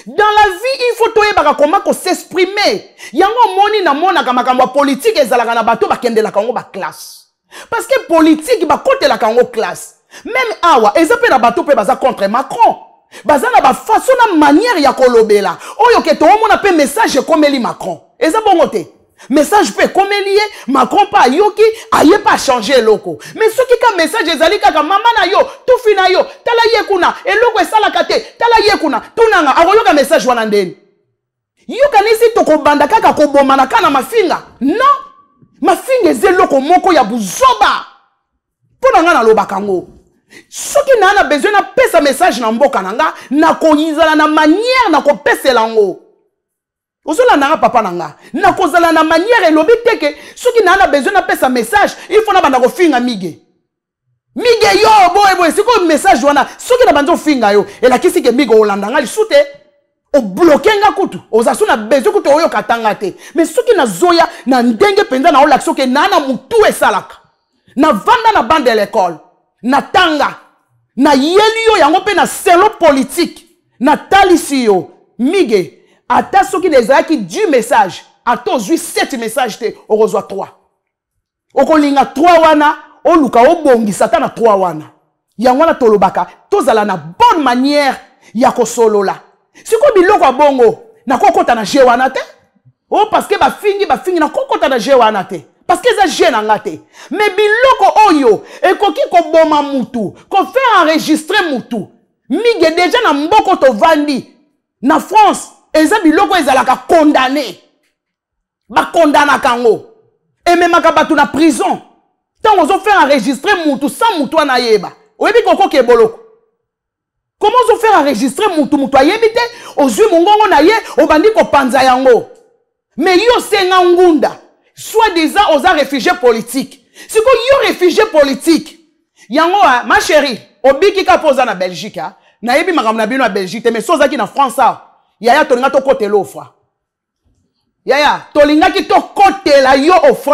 Speaker 2: Dans la vie, il faut toyeba comment s'exprimer. Yango moni na mona kama kama politique ezalaka na bato bakende la kango ba classe. Parce que politique ba côté la kango classe. Même awa ezape na bato pe baza contre Macron. Baza na ba façon na manière ya kolobela. Oyo ke to mona pe message komeli Macron. Eza bongote. Message pe komeli Macron pa yoki aye pas changer loko. Mais ce qui ka message ezali kaka mama na yo, tufi na yo, tala ye kuna, eloko esala kate, tala ye kuna, tunanga akoyoka message wana ndeni. Yo kanisi to kobanda kaka koboma na kana mafinga. Non. Mafinga ezeloko moko ya buzoba. Pona nga na loba kango. Soki na ana besoin na pesa message na mboka nanga, na koyizala na manière na kopesela ngo. Ozola nanga papa nanga na kozala na manière elobi teke soki na ana besoin na pesa message il faut na banda ko finga mige yo boy siko message wana soki na banda finga yo elakisi ke mige olanda nga lisute o bloquer nga kutu ozasu na besoin kutu oyo katanga te mais soki na zoya na ndenge penza na olakso ke nana mutu esalaka na vanda na bande de l'école na tanga na yeli yo yango pe na selo politique na talisi yo mige ata soki nezaki 10 messages ato zui 7 messages te o reçoit 3 okolinga 3 wana oluka obongi satana 3 wana yango na tolobaka tozala na bonne manière ya kosolola siko biloko abongo na kokota na je wana te oh parce que bafingi na kokota na je wana te parce que ça je na ngate mais biloko oyo ekoki koboma mutu ko faire enregistrer mutu mige déjà na mboko to vandi na France eza biloko ezalaka condamné ba condamna kango et même akabatu na prison tant ozo faire enregistrer mutu sans mutu na yeba oyebi koko ke boloko comment ozo faire enregistrer mutu ayebite ozui mongongo na ye obandi ko panza yango mais yo senga ngunda soit disant oza réfugié politique siko yo réfugié politique yango ma chérie obiki ka poza na Belgique na yebi makambo na bino na Belgique mais sozaki na France yaya tolinga to kote l'offre. Yaya tolinga ki to kote la yo offre.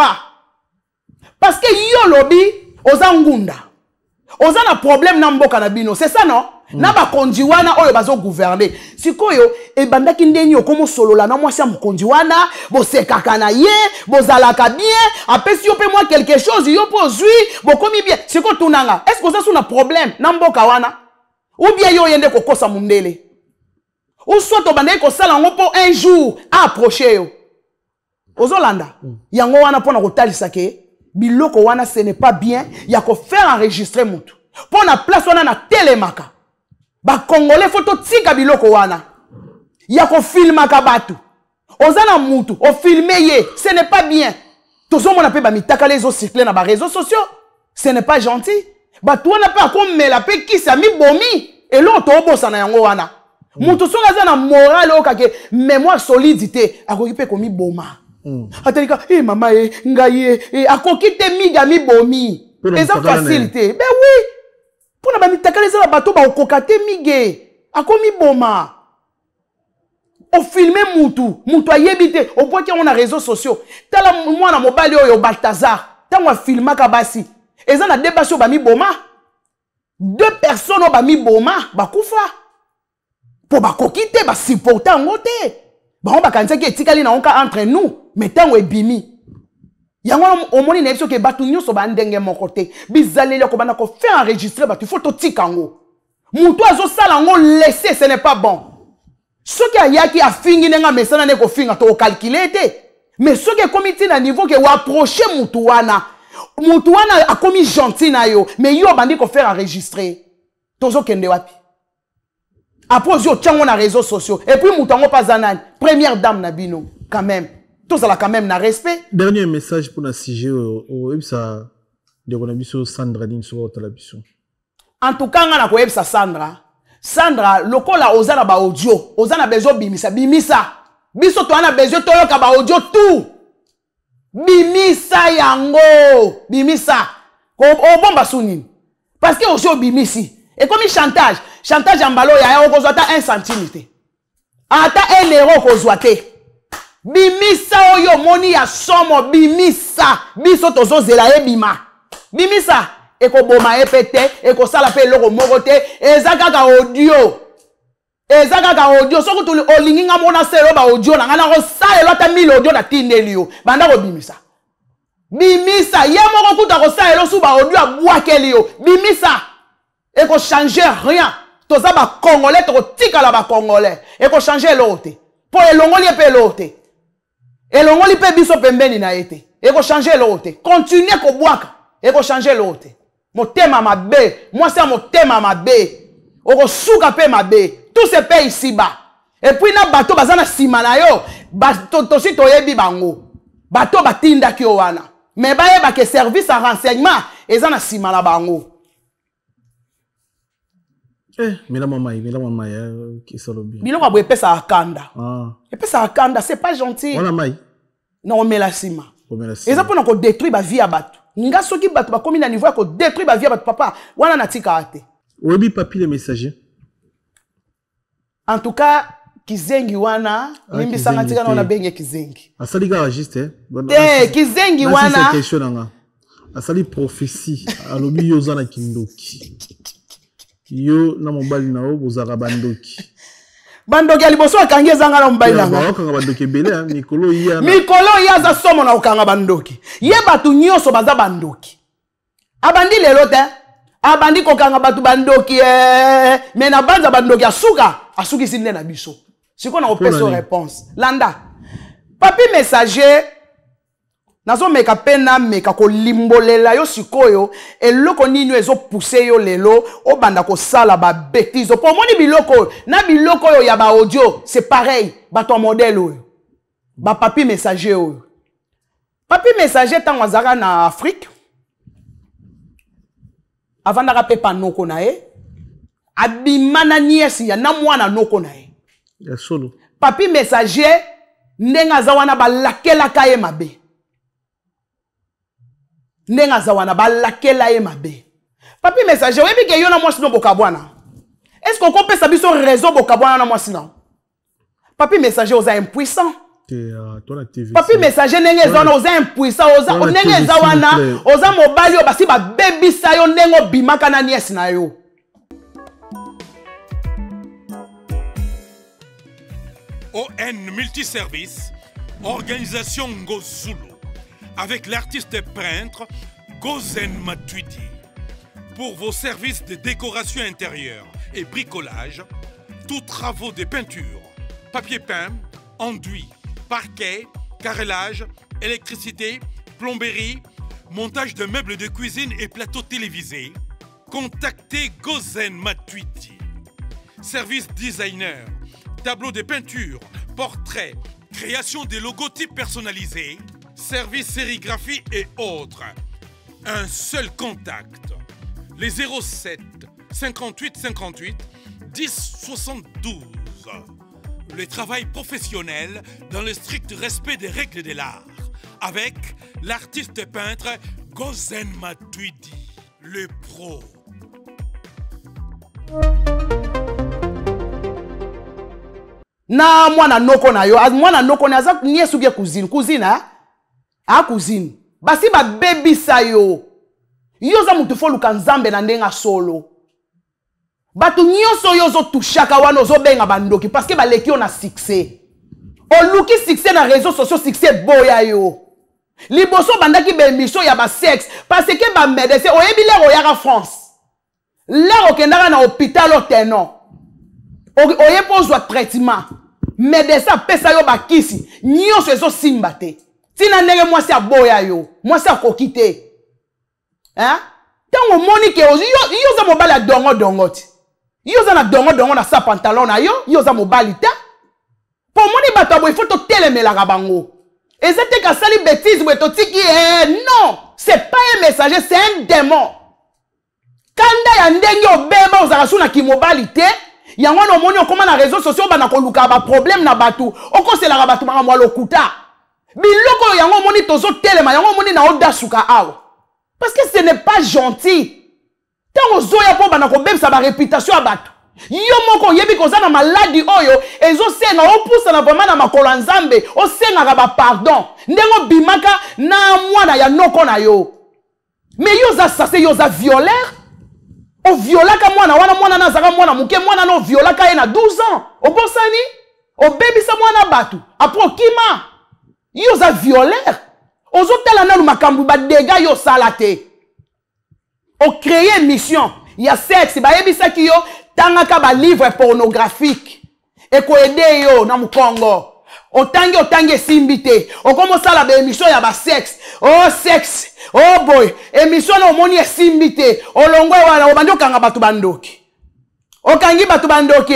Speaker 2: Parce que yo lobby oza ngunda. Oza na problème na mboka na bino. C'est ça non? Na ba kondiwana oyo bazo gouverner. Sikoyo e bandaki ndeni okomo solola na mwasi ya mkondiwana, bo sekaka na ye, bo zalaka bien, apesi yo pe moi quelque chose yo po zui, bo komi bien. Siko tunanga. Est-ce que oza sou na problème na mboka wana? Ou bien yo yende kokosa mundele? Ou soit au bandé ko sala ngo po un jour approcher yo. Ozolanda. Yango wana pona ko talisa ke biloko wana ce n'est pas bien, ya ko faire enregistrer mutu. Pona place wana na telemaka. Ba congolais photo tika biloko wana. Ya ko filmaka batu. Ozana mutu, o filmer ye, ce n'est pas bien. Tozo mona pe ba mitaka les autres cycler na ba réseaux sociaux. Ce n'est pas gentil. Ba toi na pas comme mela pe ki sa mi bomi et l'autre obosa na yango wana. Mutu songa za na moral okake mémoire solidité akoki pe komi boma. Atalika mama ngaye akoki te miga mi bomi. Eza facilité. Ben oui. Pona ba mitakala za bato ba okokate mige akomi boma. O filmer mutu ayebite o poki on a réseaux sociaux. Tala mwana mobali oyo Balthazar tangwa filmaka basi. Eza na débat sur ba mi boma. 2 personnes ba mi boma bakufa. Pour ba kokite ba supporter ngote ba on ba kanisa ki etikali na onka entre nous mais tango ebimi yango omoni na biso ke batu nyoso ba ndenge moko te bizaleli ko bana ko faire enregistrer batu faut to tikango mutu azo sala ngo laisser ce n'est pas bon soki ayaki afingi nenga mesana ne ko finga to calculer te mais soki komiti na niveau ke wa approcher mutu wana akomi gentil na yo mais yo bandi ko faire enregistrer tozo kende wapi Après, aussi, au tient les réseaux sociaux. Et puis, moutango pas zanane. Première dame Nabino, quand même. Tout ça là, quand même, na respect.
Speaker 1: Dernier message pour la CG, ça, de Ronabiso, Sandra, d'une sur Talabiso.
Speaker 2: En tout cas, on a quoi ça, Sandra. Sandra, le col a osé ba audio. Osé na besoin bimisa. Bimisa. Biso, toi, on a besoin de toi, ba audio tout. Bimisa yango. Bimisa. Au bomba souni. Parce que aussi, bimisi. Et comme il chantage. Chantage en ballon, il y a un centimètre. Ata 1 euro kozwate. Bimisa oyo moni ya somo bimisa. Biso tozo zela bima. Bimisa. Eko boma epete. Eko sala pe loko mogote. Eza kaka audio. Eza kaka audio. Soko tu olingi nga mona selo ba audio. Na ngana ko sa elota 1000 audio na tindelio. Banda ko bimisa. Bimisa. Ye moko kuta ko sa elo su ba audio abwakeli yo. Bimisa. Eko changer rien. Toza ba congolais to tika la ba congolais et ko changer l'autre pour elongoli pe l'autre elongoli pe biso pembeni na été et ko changer l'autre continuer ko boaka et ko changer l'autre motema mabe moi c'est motema mabe o ko suka pe mabe tout se paye ici bas et puis na bato bazana sima na yo bato to si to yebi bango bato batinda ki wana mais ba yeba ke service à renseignement ezana sima la bango.
Speaker 1: Mais la maman, qui est bien.
Speaker 2: Bilo va boire ça à Kanda. Et puis ça à Kanda, c'est pas gentil.
Speaker 1: On a maï.
Speaker 2: Non, on met la cima. Et ça pour nous détruire la vie à battre. Nga soki battu ba comme na niveau ko détruire la vie à battre papa. Wana na tika ate.
Speaker 1: Obi papi les messagers.
Speaker 2: En tout cas, kizengi wana, nimbi sanga tika na benge kizengi.
Speaker 1: Asali garagiste
Speaker 2: kizengi wana.
Speaker 1: C'est question nga. Asali prophétie, alobi yoza na kindoki. Yo na mobali na o bozaka bandoki.
Speaker 2: Bandoki aliboso akangi zanga na mobali na.
Speaker 1: Ba okanga bandoki belé mikolo ya.
Speaker 2: Mikolo ya za somo na okanga bandoki. Ye batu nyoso baza bandoki. Abandi lelo te. Abandi kokanga batu bandoki mais na banza bandoki asuki sinde na biso. Siko na opeso réponse. Landa. Papi messager nazo meka pena meka ko limbolela yo sikoyo eloko nini ezo pousser yo lelo o banda ko sala ba bêtise pour moni biloko na biloko yo ya ba audio c'est pareil ba ton modèle yo ba papi messager yo papi messager tant wazaka na Afrique avant na pepa noko na e abimana niesi ya na mwana noko na e
Speaker 1: ya solo
Speaker 2: papi messager ndenga zawana ba lakela kaye mabe Nenga zawana balakela ye mabe. Papi messager, webi ke yo na mwasi no bokabwana. Est-ce qu'on peut savoir son réseau bokabwana na mwasi na? Papi messager oza impuissant. Papi messager nenge zawana oza impuissant, oza nenge zawana, oza mobali basi ba baby sa yo nengo bimaka na niesi na yo.
Speaker 3: ON Multiservice, organisation Ngozulu. Avec l'artiste peintre Gozen Matuidi. Pour vos services de décoration intérieure et bricolage, tous travaux de peinture, papier peint, enduit, parquet, carrelage, électricité, plomberie, montage de meubles de cuisine et plateaux télévisés, contactez Gozen Matuidi. Service designer, tableau de peinture, portrait, création de logotypes personnalisés, service sérigraphie et autres. Un seul contact. Les 07 58 58 10 72. Le travail professionnel dans le strict respect des règles de l'art. Avec l'artiste peintre Gozen Matuidi, le pro.
Speaker 2: Na mwana noko na yo, mwana noko na za niesu bia cousine a cousine basi ba baby sayo yo za mutu fo luka nzambe na ndenga solo batu nyoso yo zo tushaka wana zo benga bandoki parce que ba leki on a succès o luki succès na réseaux sociaux succès boya yo liboso bandaki be mission ya ba sexe parce que ba médecin o yebi lero ya ka France lero kendaka na hôpital o teno o ye pozwa traitement médecin pesa yo ba kisi nyoso ezo simba te. Tina ndenge mwasi aboya yo, mwasi akokite. Hein? Tango moni ke yo za mobali ya dongo ti. Yo za na dongo na sa pantalon na yo za mobali te. Pour moni bato il faut to telemelaka bango. Et c'était qu'à sali bêtise ou to tiki non, c'est pas un messager, c'est un démon. Kanda ya ndenge obeba ozaka suna ki mobali te. Yango no moni okoma na réseaux sociaux bana ko luka ba problème na batu. Okoselaka batu maka mwa lokuta. Biloko yango moni tozo telema yango moni na oda suka awa. Parce que ce n'est pas gentil. Tant ozoya po bana ko bebisa ba réputation ya batu. Yo moko yebi koza na maladi oyo ezo senga opusa na vraiment na makolo nzambe o senga ba pardon ndengo bimaka na mwana ya noko na yo. Mais yo za sase yo za violeur. O violaka mwana na zaka mwana muke mwana no violaka ye na 12 ans. O bosani o bebisa mwana batu apro kima. Yo za violeur. Ozo tela na makambu ba dégâts yo salate. O créer mission. Ya sexe ba yebisa ki yo tangaka ba livre pornographique. E ko aider yo na mukongo. Otangi simbite. O komo sala ba émission ya ba sexe. Oh sexe. Oh boy. Émission na omoni simbite. Olongwe wana obando kanga batu bandoki. Okangi batu bandoki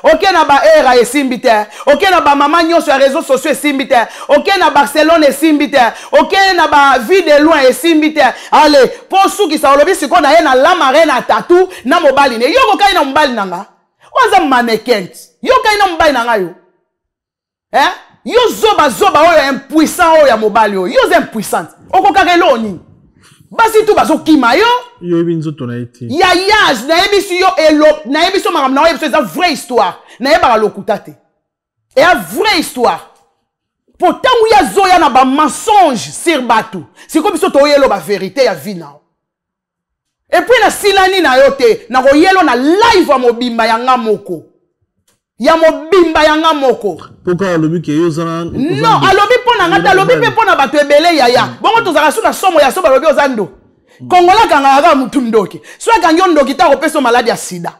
Speaker 2: OK na ba era esimbite. OK na ba mama nyonso ya réseaux sociaux esimbite. OK na Barcelone esimbite. OK na ba vie de loin esimbite. Allez, pour ceux qui sa olobi siko na ye na la marraine na tatou na mobali ne. Yo ko kai na mobali nanga. Waza mannequin. Yo kai na mobali nanga yo. Yo zoba oyo impuissant oyo ya mobali yo. Yo impuissant. Oko kakelo ni. Basi tu bazo kima yo.
Speaker 1: Yo yebi nzoto na eti.
Speaker 2: Ya yaz na yebi yo elo na yebi so maram na yebi so c'est vraie histoire. Na yeba lokuta te. Et une vraie histoire. Pourtant où ya zoya na ba mensonge sur batou. C'est comme si to yelo ba vérité ya vie na. Et puis na silani na yote na ko yelo na live wa mobimba ya ngamoko. Ya mobimba ya ngamoko.
Speaker 1: Pourquoi alobi ke yo zana?
Speaker 2: Non, alobi pona ngata alobi pe pona bato ebele ya. Bongo tozaka su na somo ya soba alobi ozando. Kongola kanga ga mutu ndoki. Soit kanyo ndoki ta ko maladie ya sida.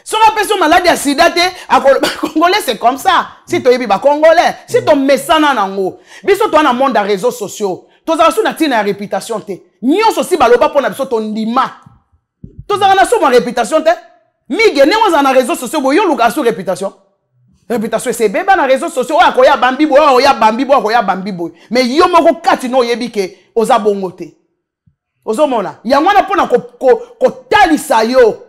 Speaker 2: Soit peso maladie ya sida te congolais c'est comme ça. Si to yebi ba congolais, si to mesana nango. Biso to na monde ya réseaux sociaux. Tozaka su na tina ya réputation te. Nyonso si baloba pona biso to ndima. Tozaka na somo réputation te. Mige ne waza na réseaux sociaux bo yo luka su réputation. Réputation c'est bébé na réseaux sociaux oya bambi oya bambi boy. Mais yo moko kati no yebi ke oza bongo te. Ozomona yango na pona ko talisa yo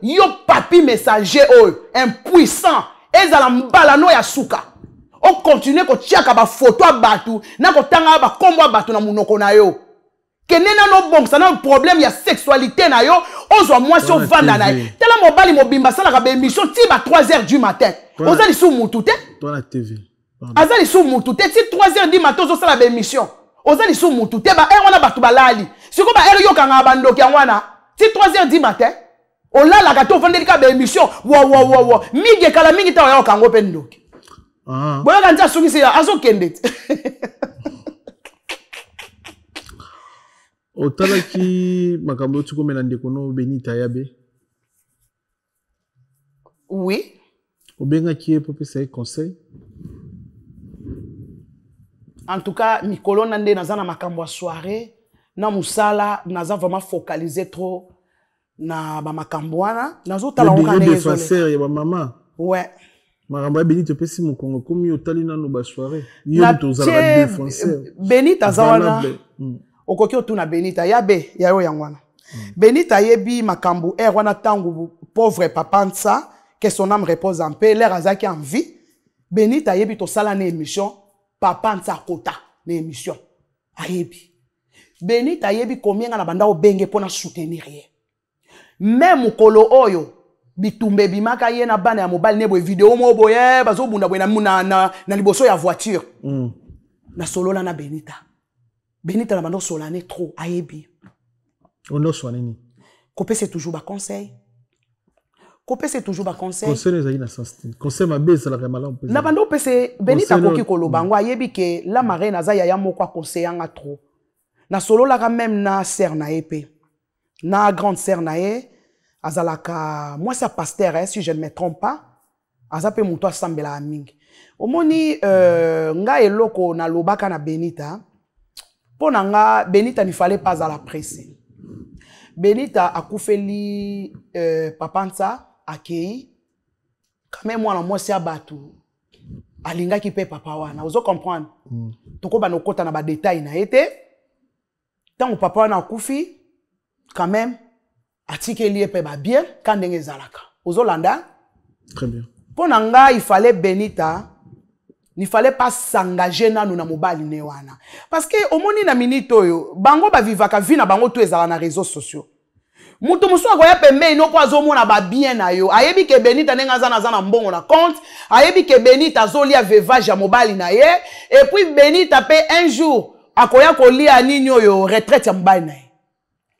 Speaker 2: papi messager impuissant ezala mbala no ya suka. O continue ko tiaka ba photo a batu na ko tanga ba kombo a batu na munoko na yo. Kenena no bon ça na problème ya sexualité na yo ozwa mwasi o vanda na yo. Tela mobali mobimba sala ka ba émission ti ba 3h du matin. Ozali sou mutu te?
Speaker 1: Dans la TV.
Speaker 2: Azali sou mutu te ti 3h du matin ozo sala ba émission. Ozali sou mutu te ba wana batu balali. Siko ba yo kanga bandoki wana ti 3h du matin. Olala ka to vendeli ka ba émission. Wo. Mige kala mingi ta yo kango pe ndoki. Boya kanja suki se azo kende.
Speaker 1: Otalaki makambo tuko menande kono Benita Yabe.
Speaker 2: Oui.
Speaker 1: Obenga qui pour pesa conseil.
Speaker 2: En tout cas, Mikolo nande nazana makambo soirée na musala naza vraiment focalisé trop na ba makambo wana nazo tala on kana
Speaker 1: défenseur ya ba maman.
Speaker 2: Ouais.
Speaker 1: Makambo Benita pesi mu Congo comme otali na no ba soirée. Yo tozala défenseur.
Speaker 2: Benita zawana. Okoki otuna Benita yabe ya yo yangwana. Benita yebi makambo wana tangu pauvre papa nsa que son âme repose en paix l'air azaki en vie. Benita yebi to sala na émission papa nsa kota na émission. Ayebi. Benita yebi combien na banda obenge pona soutenir ye. Même kolo oyo bitumbe bimaka ye na bana ya mobile nebo vidéo mo boye bazo bunda boye na liboso ya voiture. Na solola na Benita. Benita na bando solane trop ayebi.
Speaker 1: On a soigné ni.
Speaker 2: Copé c'est toujours ba conseil. Copé c'est toujours ba conseil.
Speaker 1: Conseil les aïna sens. Conseil ma base la remala on peut.
Speaker 2: Na bando pese Benita koki kolobango ayebi ke la marraine azaya ya moko conseil anga trop. Na solola ka même na sœur na épée. Na grande sœur na ye azalaka moi ça pasteur si je ne me trompe pas. Azape muto asambela amingi. Omoni nga eloko na lobaka na Benita. Pour nga Benita ne fallait pas à la presse. Benita a koufeli papa nsa akei quand même moi moi c'est abatu alinga ki pe papa wana ozo comprendre toko ba nokota na ba détail na été tant papa wana akufi quand même atike lié pe ba bien quand ndenge zalaka ozo landa
Speaker 1: très bien
Speaker 2: pour nanga il fallait Benita il fallait pas s'engager na na mobali ne wana parce que au moni na minute oyo bango ba vivaka vie na bango to ezala na réseaux sociaux mutu musu akoya pembe ino kwa zo mona ba bien na yo ayebi ke Benita nenga zana mbongo na compte ayebi ke Benita zolia vevage ya mobali na ye et puis Benita pe un jour akoya kolia nini oyo retraite ya mobali na ye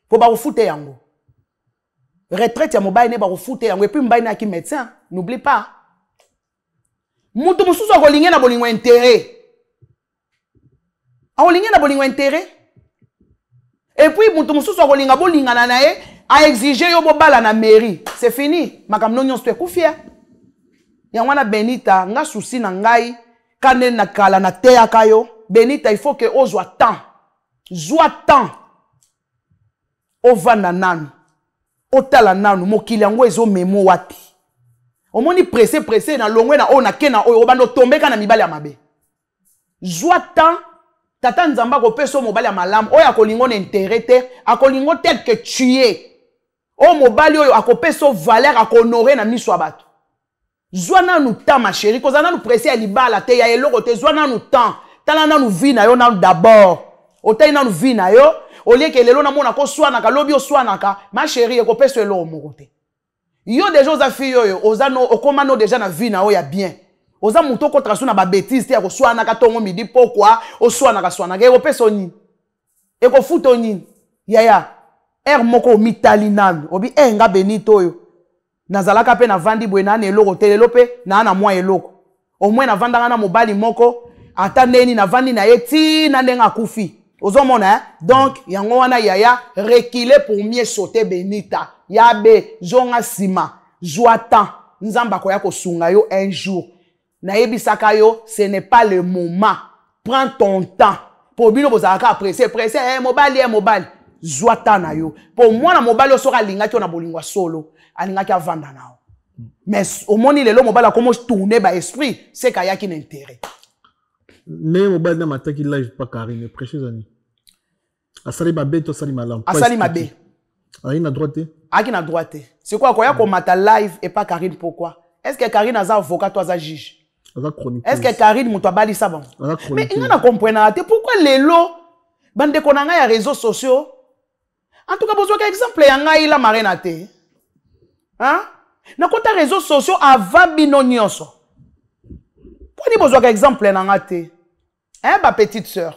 Speaker 2: po ba kufute yango retraite ya mobali ne ba kufute yango et puis mobali na ki médecin n'oublie pas mutu musu akolinga na bolingo intérêt akolinga na bolingo intérêt et puis mutu musu akolinga bolingana na ye a exiger yo bobala na mairie c'est fini makamno nyonso te kufia ya wana Benita nga souci na ngai kane na kala na teya kayo Benita il faut que ozwa temps ovanda nanu otala nanu mokili yango ezo memo wati omoni pressé na longwe na ona kena oyo obando tombeka na mibali ya mabe zwa temps tata nzamba ko peso mobali ya malamu oyo akolingo na intérêt te akolingo tel que tuer o mobali oyo akopeso valeur akonorer na miso abato zwa nanu temps ma chérie koza nanu pressé ya libala te ya eloko te zwa nanu temps tala nanu vie na yo nanu d'abord otai nanu vie na yo olieke lelo na mona ko swana ka lobi oswana ka ma chérie ekopeso eloko moko te yo déjà oza fille oyo oza no okoma no déjà na vie na yo ya bien oza muto ko trasu na ba bêtise te ya ko swana ka tongo midi pourquoi oswana ka swana ka ekopeso nini ekofuto nini yaya moko mitali nanu obi nga Benito oyo nazalaka pe na vandi bwena na eloko telelo pe na mwa eloko au moins na vandanga na mobali moko ata neni na vandi na yeti na ndenga kufi ozomona donc yango wana yaya reculer pour mieux sauter Benita yabe zonga sima joatan nzamba ko ya ko sunga yo un jour na yebisaka yo ce n'est pas le moment prends ton temps pour bino bozalaka apprécier mobali Zwata na yo. Pour moi, na mobile sera linga ki on a bolingwa solo. Alinga ki avanda nao. Mais au moni lelo mobile a comment tourner ba esprit, c'est kaya ki n'intérêt.
Speaker 1: Ne mobile na mataki live pas Karine prêcheuse ani. Asali mabe to sali malam.
Speaker 2: Asali mabe.
Speaker 1: Ari na droite.
Speaker 2: Aki na droite. C'est quoi koya ko mata live et pas Karine pourquoi? Est-ce que Karine a avocat toi za juge? Est-ce que Karine muto bali ça bon? Mais il na comprendre pourquoi lelo bande konanga ya réseaux sociaux. En tout cas, besoin d'un exemple, il y a marina te. Hein? Na kota réseaux sociaux avant bino nyonso. Prenez besoin d'un exemple nanga te. Hein, ma petite sœur.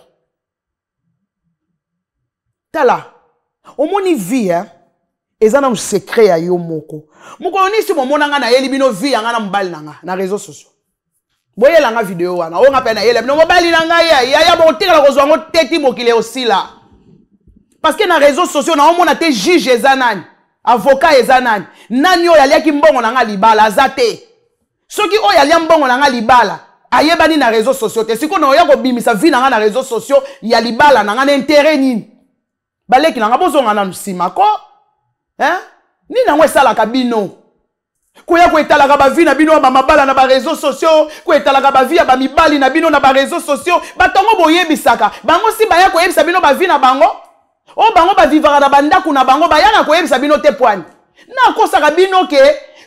Speaker 2: Tala. Au moni vie, hein. Ezana un secret ya yo moko. Moko oni si mo monanga na yeli bino vie yanga na mbali nanga na réseaux sociaux. Boye langa vidéo wana. O ngapena yele bino mobali nanga ya bo tika la kozwa ngo teti mokile aussi là. Parce que dans les réseaux sociaux, on a été juge ezanani, avocat ezanani. Nani o yalia ki mbongo nanga libala azate. Soki o yalia mbongo nanga libala, ayebani na réseaux sociaux. Te siko no ya ko bimisa vie nanga na réseaux sociaux, ya libala nanga na intérêt nini. Baleki nanga bozonga na nsima ko. Hein? Ni na ngwe sala kabino. Koya ko etalaka ba vie na bino ba mabala na ba réseaux sociaux, ko etalaka ba vie ba mibali na bino na ba réseaux sociaux, batongo boyebisaka. Bango si ba ya ko yebisa bino ba vie na bango. Oh bango ba vivara na banda kuna bango ba yana ko yebisa bino te poani na ko saka bino ke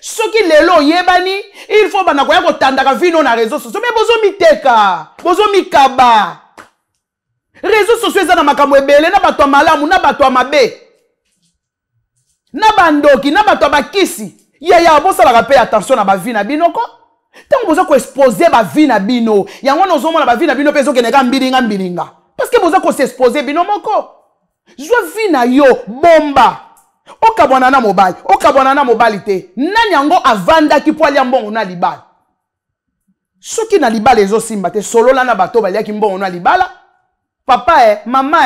Speaker 2: soki lelo yebani il faut bana ko ya ko tandaka vino na réseaux sociaux mais bozo miteka bozo mikaba réseaux sociaux za na makambo ebele na bato malamu na bato mabe na bandoki na bato bakisi ya bosa la rappeler attention na ba vie na bino ko tango bozo ko exposer ba vie na bino yango no zomo na ba vie na bino peso ke neka mbilinga parce que bozo ko s'exposer bino moko. Je vis na yo bomba. Okabwana na mobile te. Nani yango avanda ki poali mbongo na libala. Soki na libala ezo simba te solo la na bato balia ki mbongo na libala. Papa mama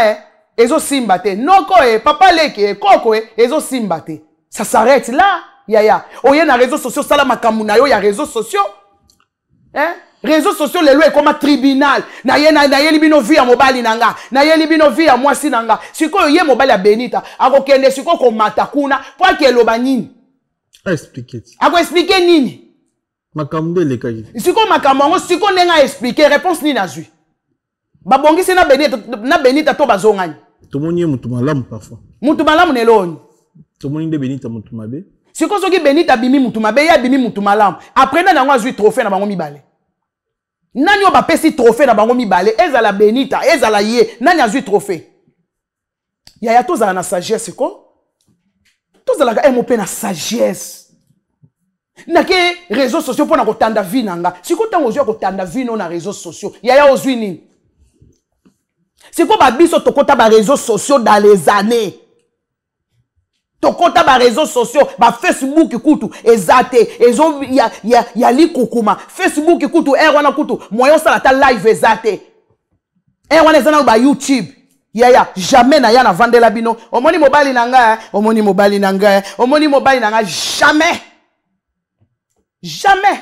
Speaker 2: ezo simba te. Noko papa leke koko ezo simba te. Ça s'arrête là. Yaya. Oye na réseaux sociaux sala makambu na yo ya réseaux sociaux. Hein? Réseaux sociaux les lois comme un tribunal. Na ye libino vie à mobile nanga. Na ye libino vie à mwasi nanga. Siko ye mobile à Benita. Ako kende siko ko matakuna. Pour que lo banini.
Speaker 1: Expliquer.
Speaker 2: Ako expliquer nini.
Speaker 1: Makambo le kaji.
Speaker 2: Siko makambo siko nenga expliquer réponse ni nazui. Babongisi na Benita to bazongani.
Speaker 1: Tomoni mutu malamu parfois.
Speaker 2: Mutu malamu neloni.
Speaker 1: Tomoni de Benita mutu mabe.
Speaker 2: Siko soki Benita bimi mutu mabe ya bimi mutu malamu. Après na nango azui trophée na bango mibale. Nani oba pesi trophée na bango mibale, ezala Benita, ezala ye, nani azui trophée. Yaya tozala na sagesse ko? Tozala ka MOP na sagesse. Nake réseaux sociaux pour na kotanda vie nanga. Siko tango ozui kotanda vie no na réseaux sociaux. Yaya ozui nini? Siko ba biso tokota ba réseaux sociaux dans les années. Tokota ba réseaux sociaux, ba Facebook kutu ezate, ezo ya li kukuma. Facebook kutu wana kutu, moyo sala ta live ezate. Wana ezana ba YouTube. Yaya, jamais na ya na vendre la bino. Omoni mobile nanga, omoni mobile nanga, omoni mobile nanga, jamais. Jamais.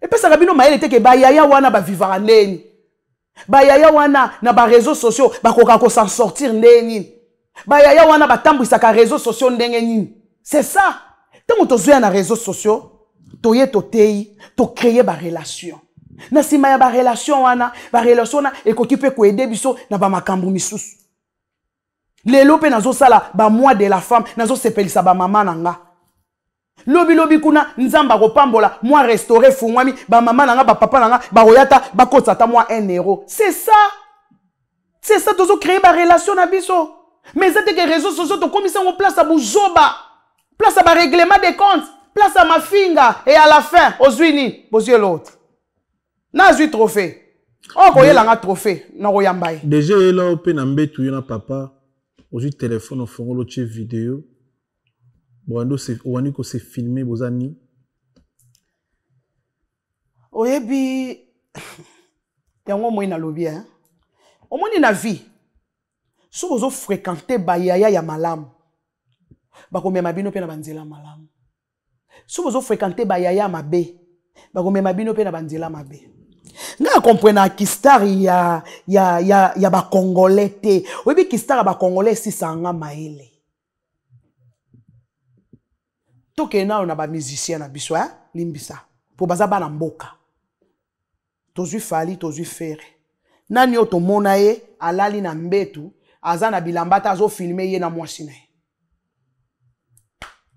Speaker 2: Et puis ça rabino maël était que ba yaya wana ba vivra neni. Ba yaya wana na ba réseaux sociaux, ba koka ko s'en sortir neni. Ba yaya wana ba tambwisa ka réseaux sociaux ndenge nini. C'est ça. Tant to zoya na réseaux sociaux, to ye to tei, to créer ba relation. Na sima ya ba relation wana ekoki pe ko aider biso na ba makambu misusu. Lelo pe nazo sala ba mois de la femme, nazo sepelisa ba mama nanga. Lobi kuna nzamba ko pambola, moi restaurer fungwami, ba mama nanga ba papa nanga, ba royata ba kotsa ta moi 1 euro. C'est ça. C'est ça tozo créer ba relation na biso. Mais c'est que réseaux sociaux to komisa en place à buzoba. Place à ba règlement des comptes, place à ma finga et à la fin, ozwini, bozio l'autre. Na zui trophée. Oh, koye langa trophée. Na royambaye.
Speaker 1: Déjà, là, au penambe, tu y papa. Aujourd'hui, téléphone, au fond, l'autre vidéo. Bon, on ko se filmé, bozani.
Speaker 2: Oyebi. Yango moi na lobby, hein. Au moins, na vie. Si vous fréquentez Bayaya ya malam. Bako mema bino pe na banzela malam. Si vous fréquentez Bayaya mabe. Bako mema bino pe na banzela mabe. Nga comprena Kistar ya ba congolais te. Oyebi Kistar ba congolais si sanga maele. Toke na ba musicien na biso hein limbisa. Po baza bana mboka. Tozui fali tozui fere. Nani oto mona ye alali na mbetu azana bilambata azo filmer ye na mwasi na ye.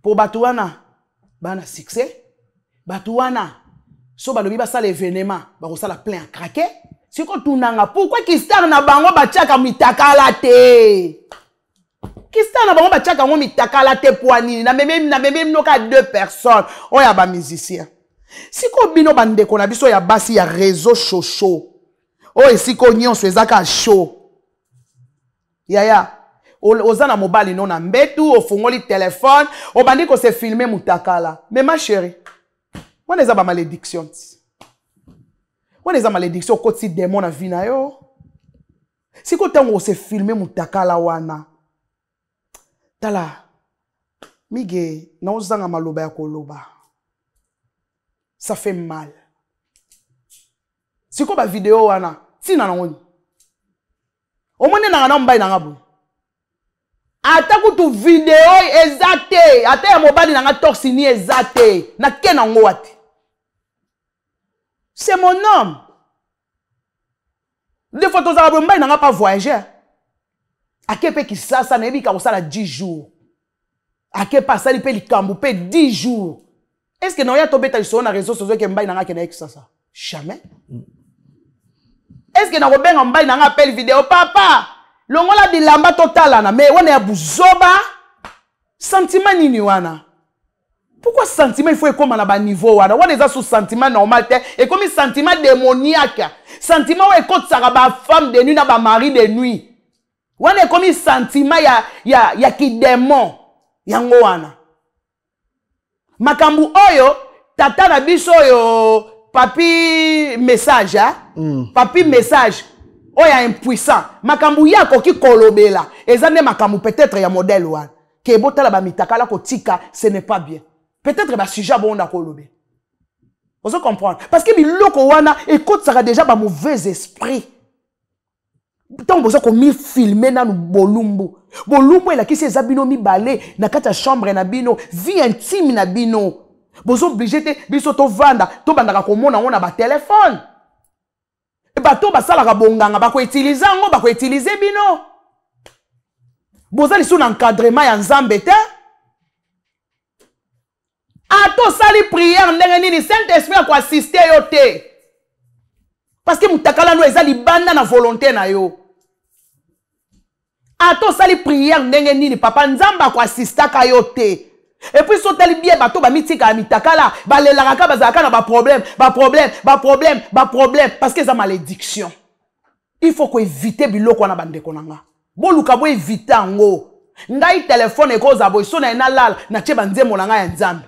Speaker 2: Po batu wana bana succès. Batu wana so balobi basala événement bakosala plein à craquer. Siko tunanga pourquoi Kistar na bango batiaka mitakala te? Kistar na bango batiaka ngo mitakala te poani na même noka 2 personnes. Oya ba musicien. Siko bino bandeko na biso ya basi ya réseau sociaux. Oye siko nyonso ezaka show. Yaya ozana mobile non na mbetu ofungoli téléphone obandi ko se filmer mutakala. Mais ma chérie, on est à ma malédiction. On est à malédiction côté démon na vie na yo. Si ko tango se filmer mutakala wana. Tala. Mige na ozanga maloba ya koloba. Ça fait mal. Si ko ba vidéo wana, si na ngoni. O mone na ngana mbai na ngabu. Ata kutu vidéo ezate, ata ya mobali na nga toxini ezate, na kena ngwate. C'est mon homme. Des photos arabes mbai na nga pas voyager. Akepe ki sasa na ebi ka kosala 10 jours. Akepa sali pe likambu pe 10 jours. Est-ce que na ya tobeta sur na réseaux sociaux ke mbai na nga kena sasa? Jamais. Est-ce que na robenga mbai na nga appel vidéo papa? Longola bilamba totala na mais wana ya buzoba sentiment nini wana? Pourquoi sentiment il faut comme na ba niveau wana? Wana eza sous sentiment normal te et comme sentiment démoniaque. Sentiment où écoute ça ba femme de nuit na ba mari de nuit. Wana comme sentiment ya ki démon yango wana. Makambu oyo tata na biso oyo papi message hein? Papi message. Oya impuissant. Makambu yako ki kolobela. Ezane makambu peut-être ya modèle wan. Ke botala ba mitakala ko tika, ce n'est pas bien. Peut-être ba sujet bon na kolobela. Vous comprenez? Parce que biloko wana écoute ça déjà ba mauvais esprit. Tant bozo ko mi filmer na bolumbu. Bolumbu ela ki se zabino mi balé na kata chambre na bino, vie intime na bino. Vous obligez de biso to vanda to bandaka komona on a ba téléphone. Et bato basala bonganga ba ko utiliser ngo ba ko utiliser bino. Bozali sous encadrement ya Nzambe te. Ato sali prière ndenge nini Saint-Esprit ko assister yo te. Parce que mutakala no ezali banda na volonté na yo. Ato sali prière ndenge nini papa Nzamba ko assister ka yo te. Et puis sotali bien bato ba mitika mitakala ba lelaka bazaka na ba problème parce que ça malédiction. Il faut ko éviter biloko na bande konanga. Bo luka bo éviter ngo. Ngai téléphone e koza bo so na lala na che banze molanga ya Nzambe.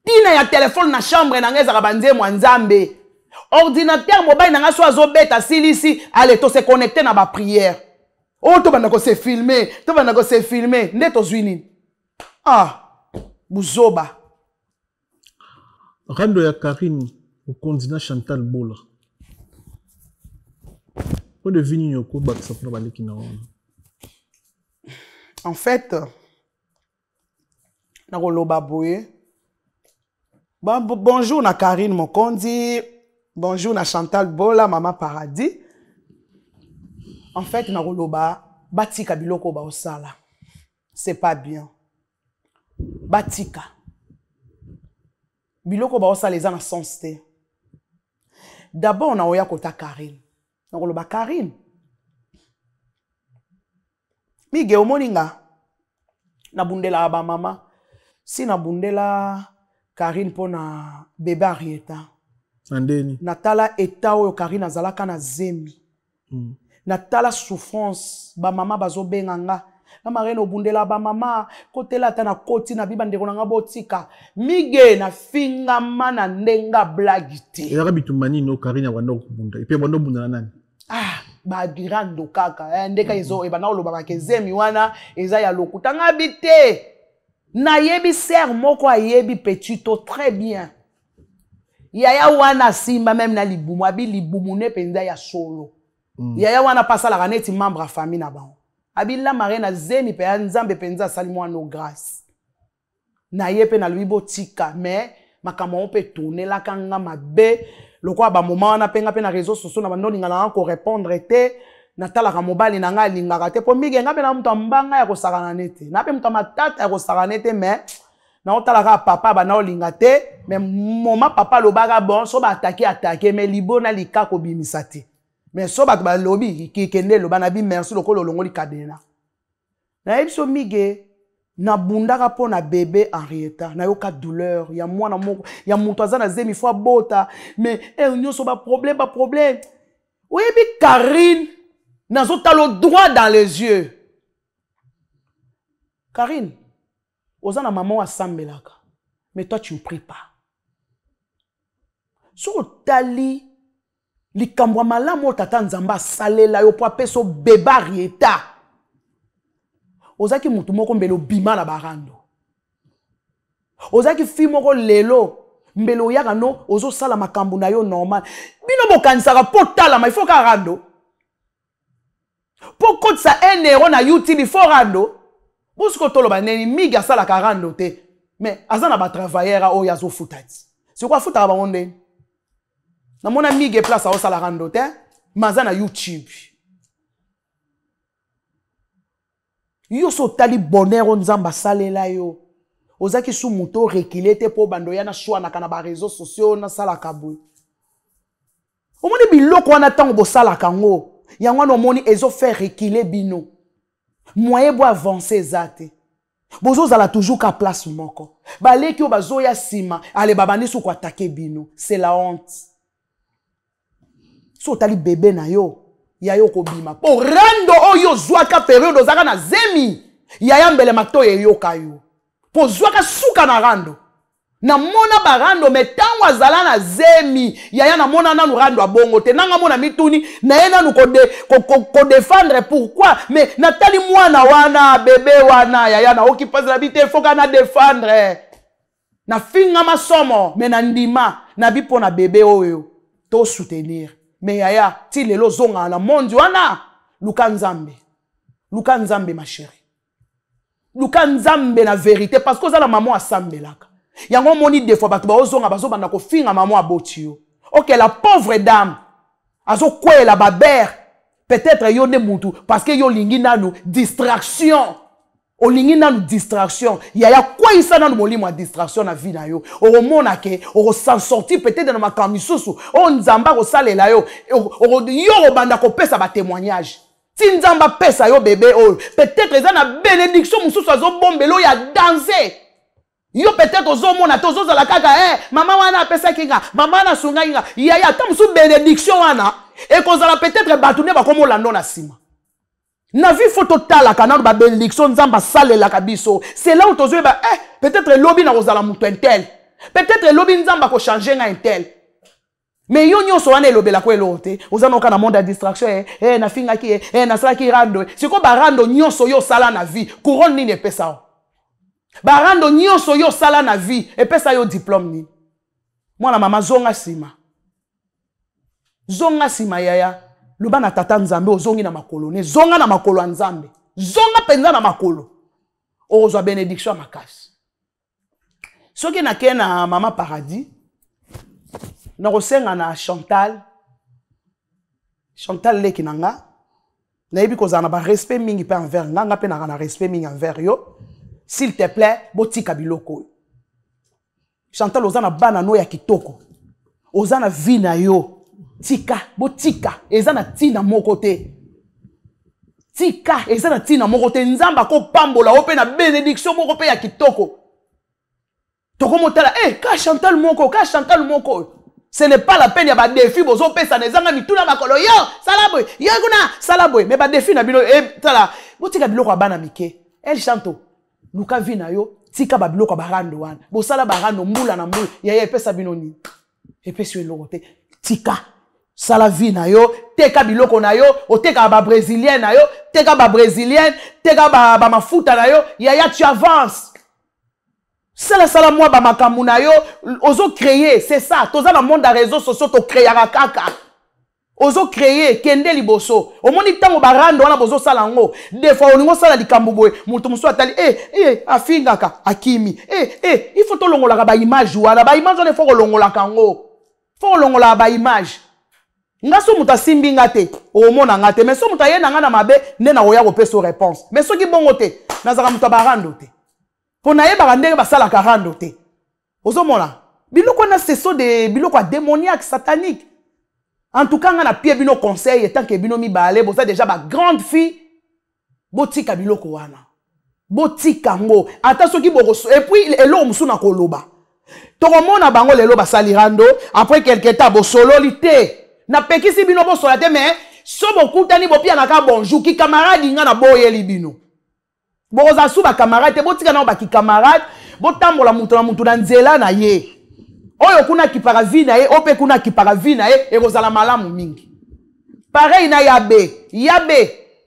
Speaker 2: Tina ya téléphone na chambre na ngeza ka banze mo Nzambe. Ordinateur mobile na nga so azobeta silisi allez to se connecter na ba prière. Oh to banda ko se filmer, ndeto zwini. Ah, Buzoba.
Speaker 1: Rando ya Karine au continent Chantal Bola. Pour de vini yoko baksa pour baliki na wana.
Speaker 2: En fait, na koloba boye. Bonjour na Karine Mokondi. Bonjour na Chantal Bola, Maman Paradis. En fait, na koloba batika biloko ba osala. C'est pas bien. Batika. Biloko ba osala les na sens te. D'abord na oya kota Karine. Na koloba Karine. Mige omoninga. Na bundela ba mama. Si na bundela Karine pona bébé Arieta.
Speaker 1: Andeni.
Speaker 2: Natala eta oyo Karine azalaka na zemi. Natala souffrance ba mama bazo benganga. Na marene obundela ba mama kotela ta na koti na biba ndeko nga botika. Mige na finga mana ndenga blagiti.
Speaker 1: Yaka bitumani no Karine wanda kubunda. Ipe wanda bunda nani?
Speaker 2: Ah, ba girando kaka. Ndeka izo eba na oloba ke zemi wana eza ya lokuta ngabite. Na yebi ser moko ayebi petito très bien. Yaya wana simba même na libumu abi libumu ne penza ya solo. Yaya wana pasa la raneti membre a famille na bango. Abi la marena zemi pe Nzambe penza sali mo no grâce. Na yepe na luibo tika mais makamo pe tourner la kanga mabe lokwa ba moment wana penga pe na réseaux sociaux na bando lingana ko répondre te natala ka mobali na nga lingaka te po mige ngabe na mtu mbanga ya ko sakana nete na pe mtu matata ya ko sakana nete mais na otala ka papa ba na olinga te mais moma papa lo baga bon so ba attaquer mais libo na lika ko bimisati mais so ba ba lobi ki kende lo bana bi merci lokolo longoli kadena na ebso mige na bundaka po na bébé Henrietta na yoka douleur ya mwana moko ya mutu azana zemi fois bota mais nyoso ba problème oui bi Karine nazo talo droit dans les yeux Karine ozana maman asambelaka mais toi tu ne pries pas so tali likambo malamu tata Nzamba salela yo po apeso bébé Henrietta ozaki mutu moko mbelo bima na barando ozaki fi moko lelo mbelo yaka no ozo sala makambu na yo normal bino bokanisaka po tala ma ifo ka rando po kotsa 1 euro na YouTube ifo rando busko toloba neni miga sala ka rando te mais azana ba travailleur o yazo futati c'est quoi futa ba onde na mona miga place a sala rando te mazana YouTube yo so tali bonheur Nzamba salela yo ozaki sou muto rekile te po bando ya na shwa na kana ba réseaux sociaux na sala kabou omoni biloko wana tango bo sala kango yango no moni ezo faire reculer bino moyen bo avancer zate bozo zala toujours ka place moko baleki o bazo ya sima ale babandi sou ko attaquer bino c'est la honte so tali bébé na yo yayo ko bima po rando oyo zwaka période ozaka na zemi yaya mbele matoye yo kayo po zwaka suka na rando na mona barando metango azala na zemi yaya na mona nanu rando abongo te nanga mona mituni na ye nanu ko défendre pourquoi mais natali mwana wana bébé wana yaya na okipaze la bite foka na défendre na finga masomo mais na ndima na bipo na bébé oyo to soutenir mais yaya ti lelo zonga na monde wana luka Nzambe ma chérie luka Nzambe na vérité parce que za la maman asambelaka Yango moni des fois bato bazonga bazobanda ko finga maman aboti yo. OK, la pauvre dame azo kwela babère peut-être yo ne mutu parce que yo lingi nanu distraction. Olingi nanu distraction. Yaya quoi isa nanu molimo a distraction na vie na yo. Oro mona ke oro s'en sortir peut-être dans ma kamisusu. O nzamba ko salela yo. Oro yo banda ko pesa ba témoignage. Si nzamba pesa yo bébé oh peut-être eza na bénédiction mususu azo bombelo ya danser. Yo peut-être ozo mona tozo za la kaka maman wana pesa kinga, maman na sunga kinga. Yaya ta musu bénédiction wana et kozala peut-être batune ba komo lando na sima. Na vie photo tala kanalo ba bénédiction nzamba salela kabiso. C'est là où tozo ba peut-être lobby na kozala mutu entel. Peut-être lobby nzamba ko changer nga entel. Mais yo nyonso wana elobela ko elote. Ozana oka na monde de distraction na finga ki na sala ki rando. Siko ba rando nyonso yo sala na vie. Couronne ni ne pesa. Ba rando nyonso yo sala na vie et pesa yo diplôme ni. Moi na mama zonga sima. Zonga sima yaya. Luba na tata nzambe ozongi na makolo. Ne zonga na makolo nzambe. Zonga penza na makolo. Ozwa bénédiction makasi. Soki na kena mama paradis. Na kosenga na Chantal leki nanga. Na yebi kozana ba respect mingi pe envers nga pe na respect mingi envers yo. S'il te plaît, botika biloko. Chantal ozana bana no ya kitoko. Ozana vina yo. Tika, botika. Ezana tina moko te. Tika, ezana tina moko te. Nzamba ko pambola ope na bénédiction moko pe ya kitoko. Toko motala, ka Chantal moko, ka Chantal moko. Ce n'est pas la peine ya ba défi bozo pesa nezanga mituna makolo yo, salaboy. Yo kuna salaboy, mais ba défi na bino tala. Botika biloko bana mike. El chanto. Luka vina yo, tika ba biloko barando wana. Bo sala barando mbula na mbula, ya pesa bino ni. Epesi eloko te. Tika sala vina yo, teka biloko na yo, o teka ba brésilienne na yo, teka ba brésilienne, teka ba mafuta na yo, ya tu avances. Sala moi ba makamu na yo, ozo créer, c'est ça. Toza na monde des réseaux sociaux to créer kaka. Ozo créer kende liboso. O moni tango barando wana bozo sala ngo. Des fois oningo sala likambo boy, mutu musu atali afingaka akimi. Il faut to longola ba image wana, ba image on faut longola kango. Faut longola ba image. Nga so muta simbi ngate, o mona ngate, mais so muta yena nga na mabe, ne na oya ko peso réponse. Mais so ki bongo te, nazaka muta barando te. Pour naye barandere basala karando te. Ozo mona. Biloko na seso de biloko démoniaque satanique. En tout cas, on a pied bino conseil et tant que bino mi balé, bon ça déjà ba grande fille botika biloko wana. Botika ngo. Attention ki boko et puis elo musu na koloba. Toko mona bango lelo basalirando après quelque temps bo solo lité. Na pekisi bino bo solo te mais so boku tani bo pia na ka bonjour ki camarade nga na boye li bino. Boza su ba camarade botika na ba ki camarade botambola mutu na nzela na ye. Oyo kuna kipara vina ye, ope kuna kipara vina ye, e rozala malamu mingi. Pareil na yabe,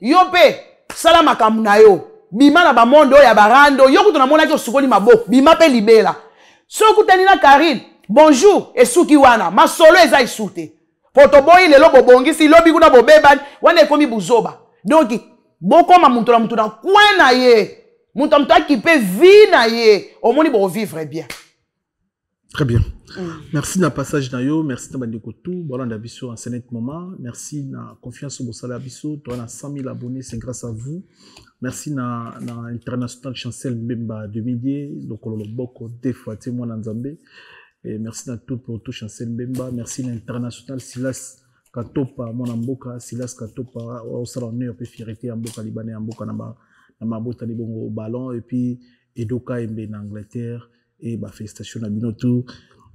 Speaker 2: yope, salama kamuna yo. Bima na ba mondo ya barando, yo kutu na mona ki osukoli maboko, bima pe libela. So kutani na Karine, bonjour, esuki wana, masolo eza isute. Potoboyi lelo bobongi, si lobi kuna bobeban, wane komi buzoba. Donc, boko ma mutu na kwena ye, mutu ki pe vina ye, omoni bo vivre bien.
Speaker 1: Très bien. Merci na passage na yo, merci na bandeko tout, bon na biso en ce moment, merci na confiance au Bosala biso, toi na 100 000 abonnés, c'est grâce à vous. Merci na international Chancel Mbemba de midi, donc le boko des fois témoin na Nzambe. Et merci na tout pour tout Chancel Mbemba, merci na international Silas Katopa mon amboka, Silas Katopa au salon honneur et fierté amboka libanais amboka na mabota libongo ballon et puis Edoka Mbe en Angleterre. Et bah, félicitations à Binotou.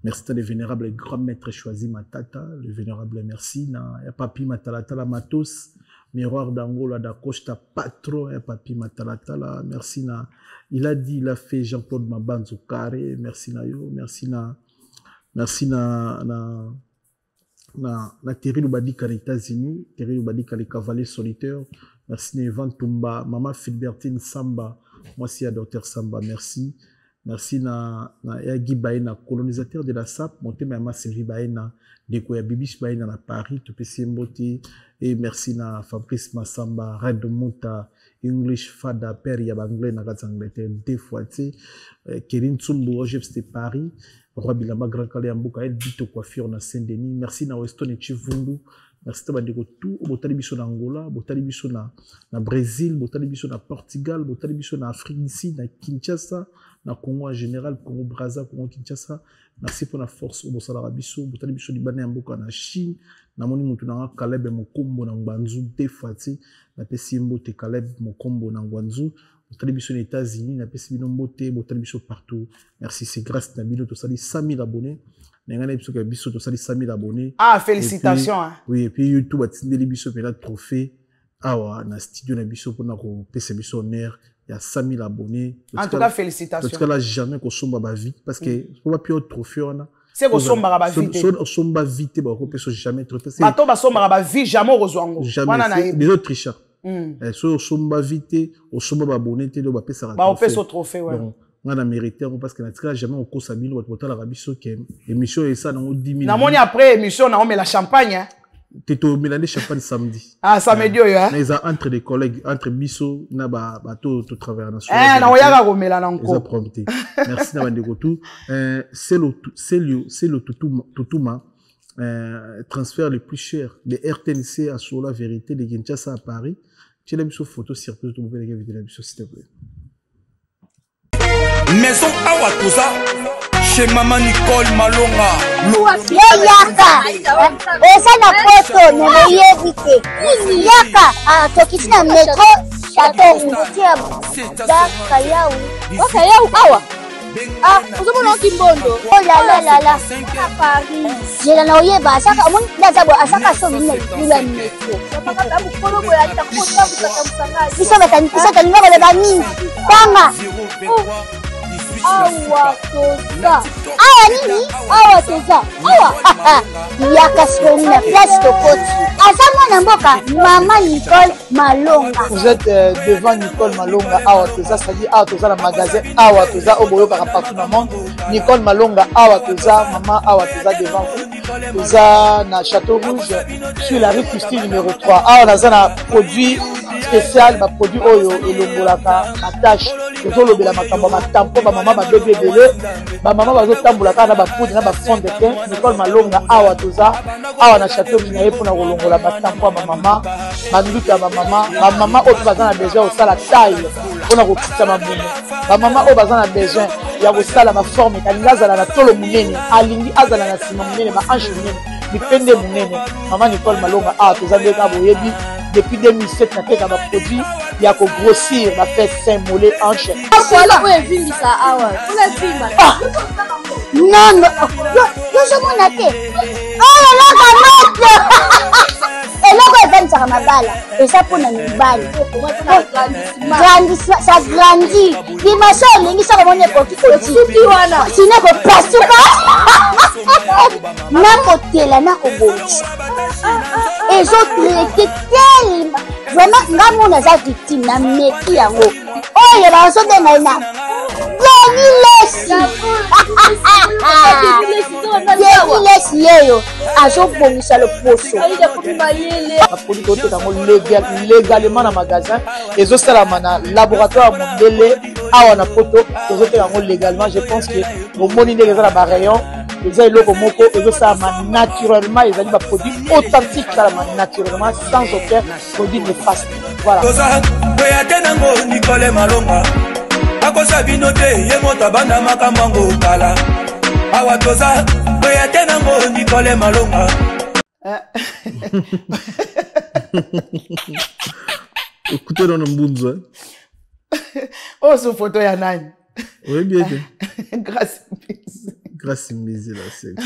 Speaker 1: Merci à le vénérable grand maître choisi Matata, le vénérable merci. Na papi Matalatala Matos, miroir d'Angola d'Acosta patron, papi Matalatala, merci na. Il a dit, il a fait Jean-Claude Mabanzo carré, merci na yo, merci na Thierry Loubadika les États-Unis, Thierry Loubadika les Cavaliers Solitaires, merci na Evan Tumba, Maman Philbertine Samba, moi aussi à Dr Samba, merci. Merci na Yagi Baena, colonisateur de la SAP, monté ma Sylvie Baena, Dekoya Bibish Baena na Paris, tout PC Mboti, et merci na Fabrice Massamba, Red Mouta, English fada père ya anglais na kati Angleterre deux fois tu Kevin Tsumbo c'était Paris Roi Bilamba Grand Calais Mboka El Bito coiffure na Saint-Denis merci na Weston et Chivundu merci ta bandeko tout botali biso na Angola botali biso na Brésil botali biso na Portugal botali biso na Afrique ici na Kinshasa na Congo en général Congo Brazza Congo Kinshasa merci pour la force au Bosala biso botali biso Libanais Mboka na Chine na moni mutu na Caleb Mokombo na Ngwanzu deux fois tu na pesi mbote Caleb Mokombo na Ngwanzu botali biso aux États-Unis na pesi bino mbote botali biso partout merci c'est grâce na bino to sali 100 000 abonnés n'engana biso ka biso to sali 100 000 abonnés
Speaker 2: ah félicitations puis, hein.
Speaker 1: Oui et puis YouTube atindeli biso pe la trophée awa na studio na biso pour na ko pesa biso honneur il y a 100 000 abonnés
Speaker 2: en tout cas félicitations
Speaker 1: parce que là jamais ko somba ba vite parce que faut pas pio trophée on a
Speaker 2: c'est ko somba ba vite
Speaker 1: somba vite ba ko pesa jamais trophée
Speaker 2: bato ba somba ba vite jamais rozwango
Speaker 1: jamais les autres tricheurs so somba vite au somba ba abonné te do ba pesa
Speaker 2: ba pesa trophée ouais
Speaker 1: on a mérité parce que na jamais au kosa bino bato la rabiso que émission et ça dans 10 000
Speaker 2: na moni après émission na on met la champagne hein
Speaker 1: Teto Milané champagne samedi.
Speaker 2: Ah, samedi, hein?
Speaker 1: Mais entre des collègues, entre Bisso, na ba tout travail na.
Speaker 2: Na oyaga ko mela na nko.
Speaker 1: Ils ont prompté. Merci na bande tout. C'est le Tutuma transfert le plus cher de RTNC à Sola Vérité de Kinshasa à Paris. Tu as mis sur photo surtout tu peux regarder la vidéo s'il te plaît.
Speaker 6: Maison Awatusa chez Maman Nicole Malonga.
Speaker 7: Yaka esa na poto neveyevite yaka tokiti na metro chateau mutia bakayau bakayau awa uzomona okimbondo oh la la la Paris jela na oyeba asaka omoni ndazabo asaka so nila metro biso batandika le bani tanga awa toza awa nini awa toza awa yaka sikoni na place tokoti aza mwana mboka Maman Nicole Malonga.
Speaker 8: Vous êtes devant Nicole Malonga awa toza, c'est-à-dire awa toza na magasin awa toza oboyoka partout dans le monde. Nicole Malonga awa toza, maman awa toza devant vous. Toza na Château Rouge sur la rue Custine numéro 3. Awa naza na produit spécial, ba produit oyo elongolaka attache tozolobela makambo matampo ba mama ba bébé belé ba mama bazotambolaka na ba poudre na ba fond de teint. Nicole Malonga awa toza awa na Château Rouge na ye pona kolongola matampo ba mama banduka ba mama oyo baza na besoin osala taille pona kokita mabumu ba mama oyo baza na besoin ya kosala ma forme kalinga azala na tolo munene alingi azala na sima munene ba hanche munene bipende munene. Maman Nicole Malonga awa toza ndeka boyebi depuis 2007 na teka ba produit ya ko grossir ba fait sein mollet hanche
Speaker 7: voilà oye vindisa awa tula vimba non yo je mona te oh la kamate eloko evanisaka mabala eza mpona mibali ça grandit limaso olingi soko moni ekoki kotiki wana sino ekopasuka nakotela nakobongisa ezotraite telema vraiment nga mona eza victime na meki yango oyo bazobenga ye na Lesi yeyo azobongisa loposo
Speaker 8: apoli koteka ngo légalement na magasin ezosalama na laboratoire mondele awa na poto tozoteka ngo légalement. Je pense que omoni ndenge eza na barayon eza eloko moko ezosalama naturellement, ezali baproduit authentique salama naturellement sans aucun produit néfaste. Voilà.
Speaker 6: Nicole Malonga akosa bino te ye moto abanda makambo yango kala awa toza oya te nango Nicole Malonga.
Speaker 1: Écoutez dans le mbunzo
Speaker 2: oh ce photo ya nani
Speaker 1: oui bien
Speaker 2: grâce
Speaker 1: Mbizi la sexe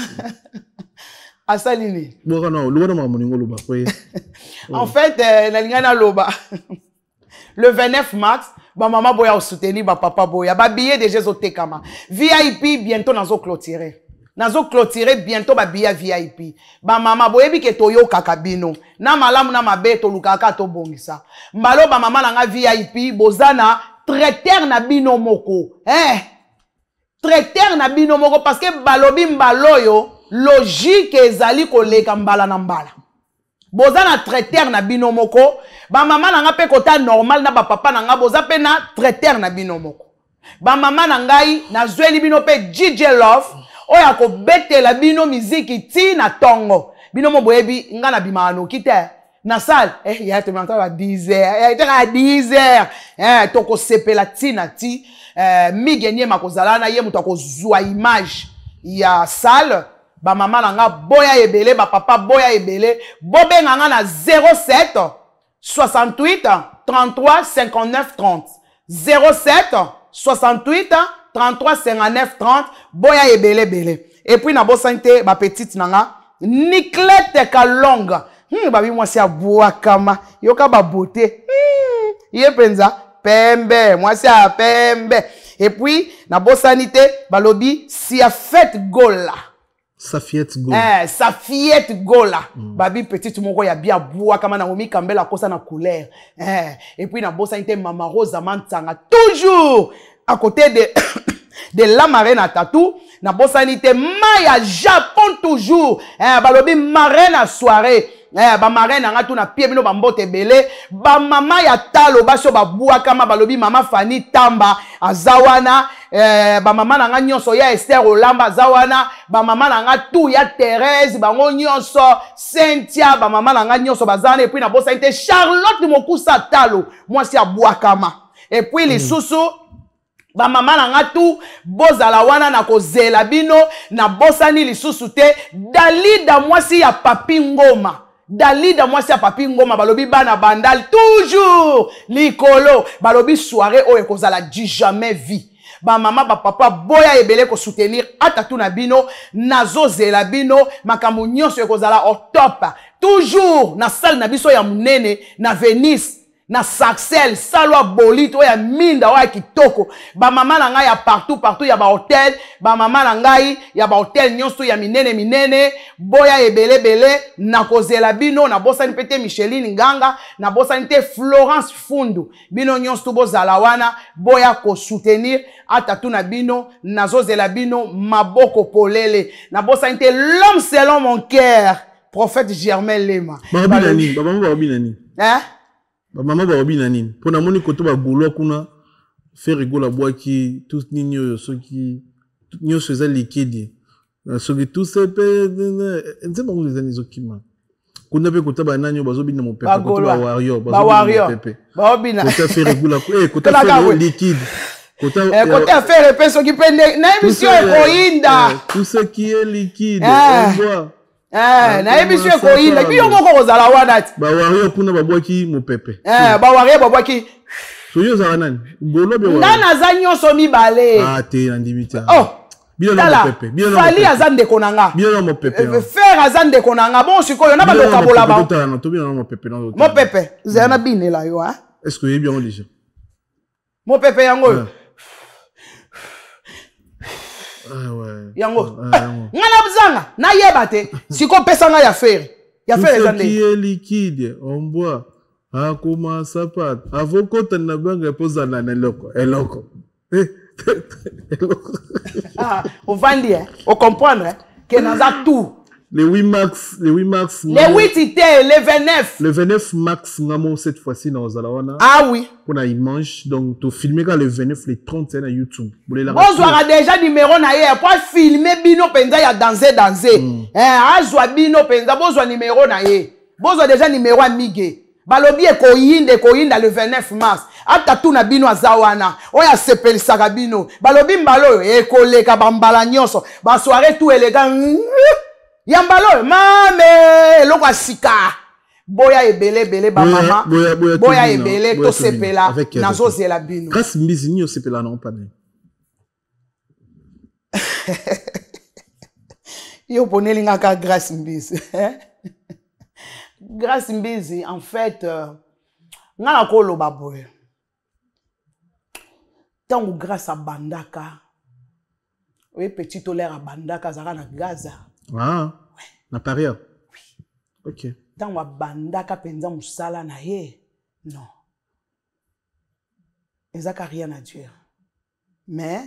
Speaker 2: asalini
Speaker 1: bon non loba na moningo loba quoi
Speaker 2: en fait na lingana loba le 29 mars ba maman boya soutenir ba papa boya ba billet déjà zotekama VIP bientôt nazo clôturer bientôt ba billet VIP ba maman boya bi ke toyo kakabino na malamu na mabe to lukaka to bongisa mbalo ba maman nga VIP bozana traiteur na bino moko traiteur na bino moko parce que balobi mbaloyo logique ezali koleka mbala na mbala bozana traiteur na bino moko ba mama na nga pe kota normal na ba papa na nga boza pe na traiteur na bino moko ba mama na ngai na zweli bino pe DJ Love oya ko betela bino miziki ti na tongo bino mo boyebi nga na bimano kite na salle ya te mantaka 10h ya te ka 10h to ko sepela ti na ti migenye makozala na ye muto akozwa image ya salle ba mama na nga boya ebele ba papa boya ebele bobenga nga na 07 68 33 59 30 07 68 33 59 30 boya ebele bele et puis na bosante ba petite nanga Niclette Kalonga babi mwasi ya buakama yoka ba beauté ye penza pembe mwasi ya pembe et puis na bosanite balobi Safiet Gola
Speaker 1: Safiet Gola
Speaker 2: Safiet Gola babi petite moko ya bien buakama na omi kambela kosa na couleur et puis na bosanite Mama Rosa Mantanga toujours à côté de la marraine à tatou na bosanite Maya Japon toujours balobi marraine à soirée ba marraine nga tu na pied bino ba mbote belé ba mama ya talo baso ba buakama balobi mama Fanny Tamba azawana ba mama na nga nyonso ya Esther Olamba azawana ba mama na nga tu ya Thérèse bango nyonso Cynthia ba mama na nga nyonso bazana et puis na bosanite Charlotte Mokusa talo mwasi ya buakama et puis les sousou ba mama na nga tu bozala wana na kozela bino na bosani lisusu te Dalida mwasi ya Papi Ngoma Dalida mwasi ya Papi Ngoma balobi bana bandal toujours likolo balobi soirée oyo kozala du jamais vie ba mama ba papa boya ebele ko soutenir atatu na bino nazo zela bino makambo nyonso kozala au top toujours na salle na biso ya munene na Venice na Saxel salwa bolito ya minda wa kitoko ba mama na ngai ya partout ya ba hotel ba mama na ngai ya ba hotel nyonso ya minene boya ebele na kozela bino na bosani pete Micheline Nganga na bosani te Florence Fundu bino nyonso bozala wana boya ko soutenir atatu na bino nazozela bino maboko polele na bosani te l'homme selon mon cœur prophète Germain Lema
Speaker 1: babinani ba mama ba obina nini pona moni koto ba golo kuna faire rigola boaki tous ninyo soki nyonso za liquide soki tous se pe nze ba ngulu zani zokima kuna pe kota ba nanyo bazobina mo pepe koto ba warrior
Speaker 2: pepe ba obina
Speaker 1: kota faire rigola kota faire liquide
Speaker 2: kota faire peso ki pende na émission ekoinda
Speaker 1: tout ce qui est liquide on voit
Speaker 2: na émission ekoinda biyo moko kozala wana ti
Speaker 1: ba warrior kuna ba boaki mo pepe
Speaker 2: ba warrior ba boaki
Speaker 1: soyo za nani golo be
Speaker 2: nga naza nyonso mibale
Speaker 1: te andimita
Speaker 2: bino na mo pepe fali aza ndeko na nga
Speaker 1: bino na mo pepe
Speaker 2: faire aza ndeko na nga bon sikoyo na baloka bola ba
Speaker 1: to bino na mo pepe
Speaker 2: mo pepe zana binela yo
Speaker 1: est-ce que yebi yango déjà
Speaker 2: mo pepe yango yango ngana bzanga na yeba te siko pesa nga ya faire ezande
Speaker 1: qui est liquide on boit a commencer pas avocata na banga poza na eloko
Speaker 2: on vandi on comprendre que naza tout
Speaker 1: le 8 max
Speaker 2: le 8 ité le 29
Speaker 1: max ngamo cette fois-ci na ozalawana
Speaker 2: oui
Speaker 1: pour na image donc to filmer quand le 29 le 30 na YouTube
Speaker 2: bonsoir déjà numéro na ye pour filmer bino penza ya danser azwa bino penza bonsoir numéro na ye bonsoir déjà numéro amige balobi ekoyinda le 29 mars atatu na bino azawana oya sepelisaka bino balobi mbalo ekoleka bambala nyonso ba soirée tout élégant yambalo mame eloko asika boya ebele ba mama boya ebele to sepela nazozela bino
Speaker 1: grâce mbizi nyo sepela non pas
Speaker 2: yo poneli ngaka grâce mbizi grâce mbizi en fait ngana koloba boye tango grâce a bandaka oui petit tolère a bandaka zaka na Gaza
Speaker 1: na période. Oui. OK.
Speaker 2: Tant wa bandaka penza musala na ye. Non. Ezaka rien à dire. Mais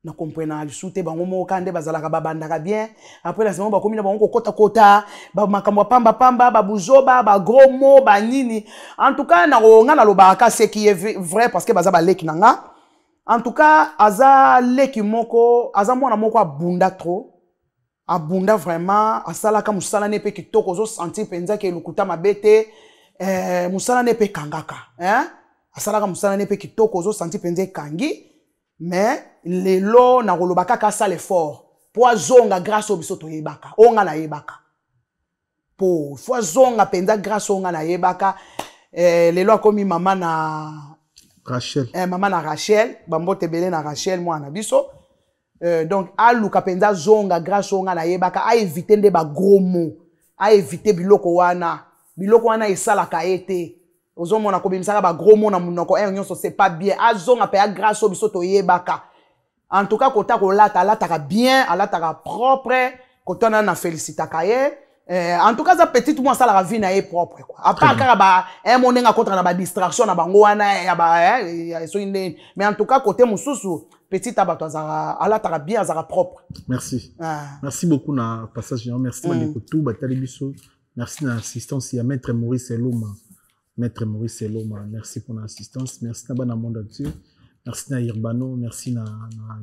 Speaker 2: na comprendre na sute bango moka nde bazalaka babandaka bien après na sema bakomi na bango kota ba makambo pamba babuzoba ba gros mots ba nini en tout cas na nga na lobaka ce qui est vrai parce que baza ba leki nanga en tout cas aza leki moko aza mwana moko abunda trop abunda vraiment asalaka musala ne pe kitoko zo sentir penza ke lukuta mabete musala ne pe kangaka asalaka musala ne pe kitoko zo sentir penza kangi mais lelo na kolobaka ka sala effort po azonga grâce au biso to yebaka onga na yebaka po fo azonga penza grâce onga na yebaka lelo akomi mama na
Speaker 1: Rachel
Speaker 2: mama na Rachel bambote belé na Rachel mwana biso donc aluka penza zonga grâce onga na yebaka a éviter nde ba gros mots a éviter biloko wana esalaka ete ozomona ko bimisaka ba gros mots na munoko nyonso c'est pas bien azonga pe a grâce au biso to yebaka en tout cas kota ko lata bien alataka propre kota na félicitaka ye en tout cas ça petite moi ça la vie na ye propre quoi après kaka ba monenga contre na ba distraction na bango wana ya ba so ine mais en tout cas côté mususu petite abato azara alataka bien azara propre.
Speaker 1: Merci merci beaucoup na passage merci bandeko tout batali biso merci na assistance ya maître Maurice Eloma. Maître Maurice Eloma, merci pour l'assistance. Merci na bana monde entier. Merci na Irbano, merci na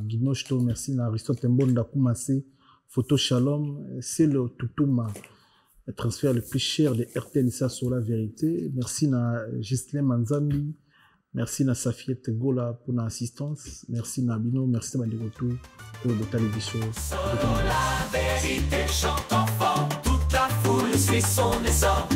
Speaker 1: Guinosto, merci na Aristote Mbonda Kumase, Photo Shalom, c'est le Toutouma, le transfert le plus cher de RTL sur la vérité. Merci na Gistlin Manzambi, merci na Safiette Gola pour l'assistance. Merci na Bino, merci na Bandegoto pour le télévision.
Speaker 4: La vérité chante enfant, toute la foule suit son essor.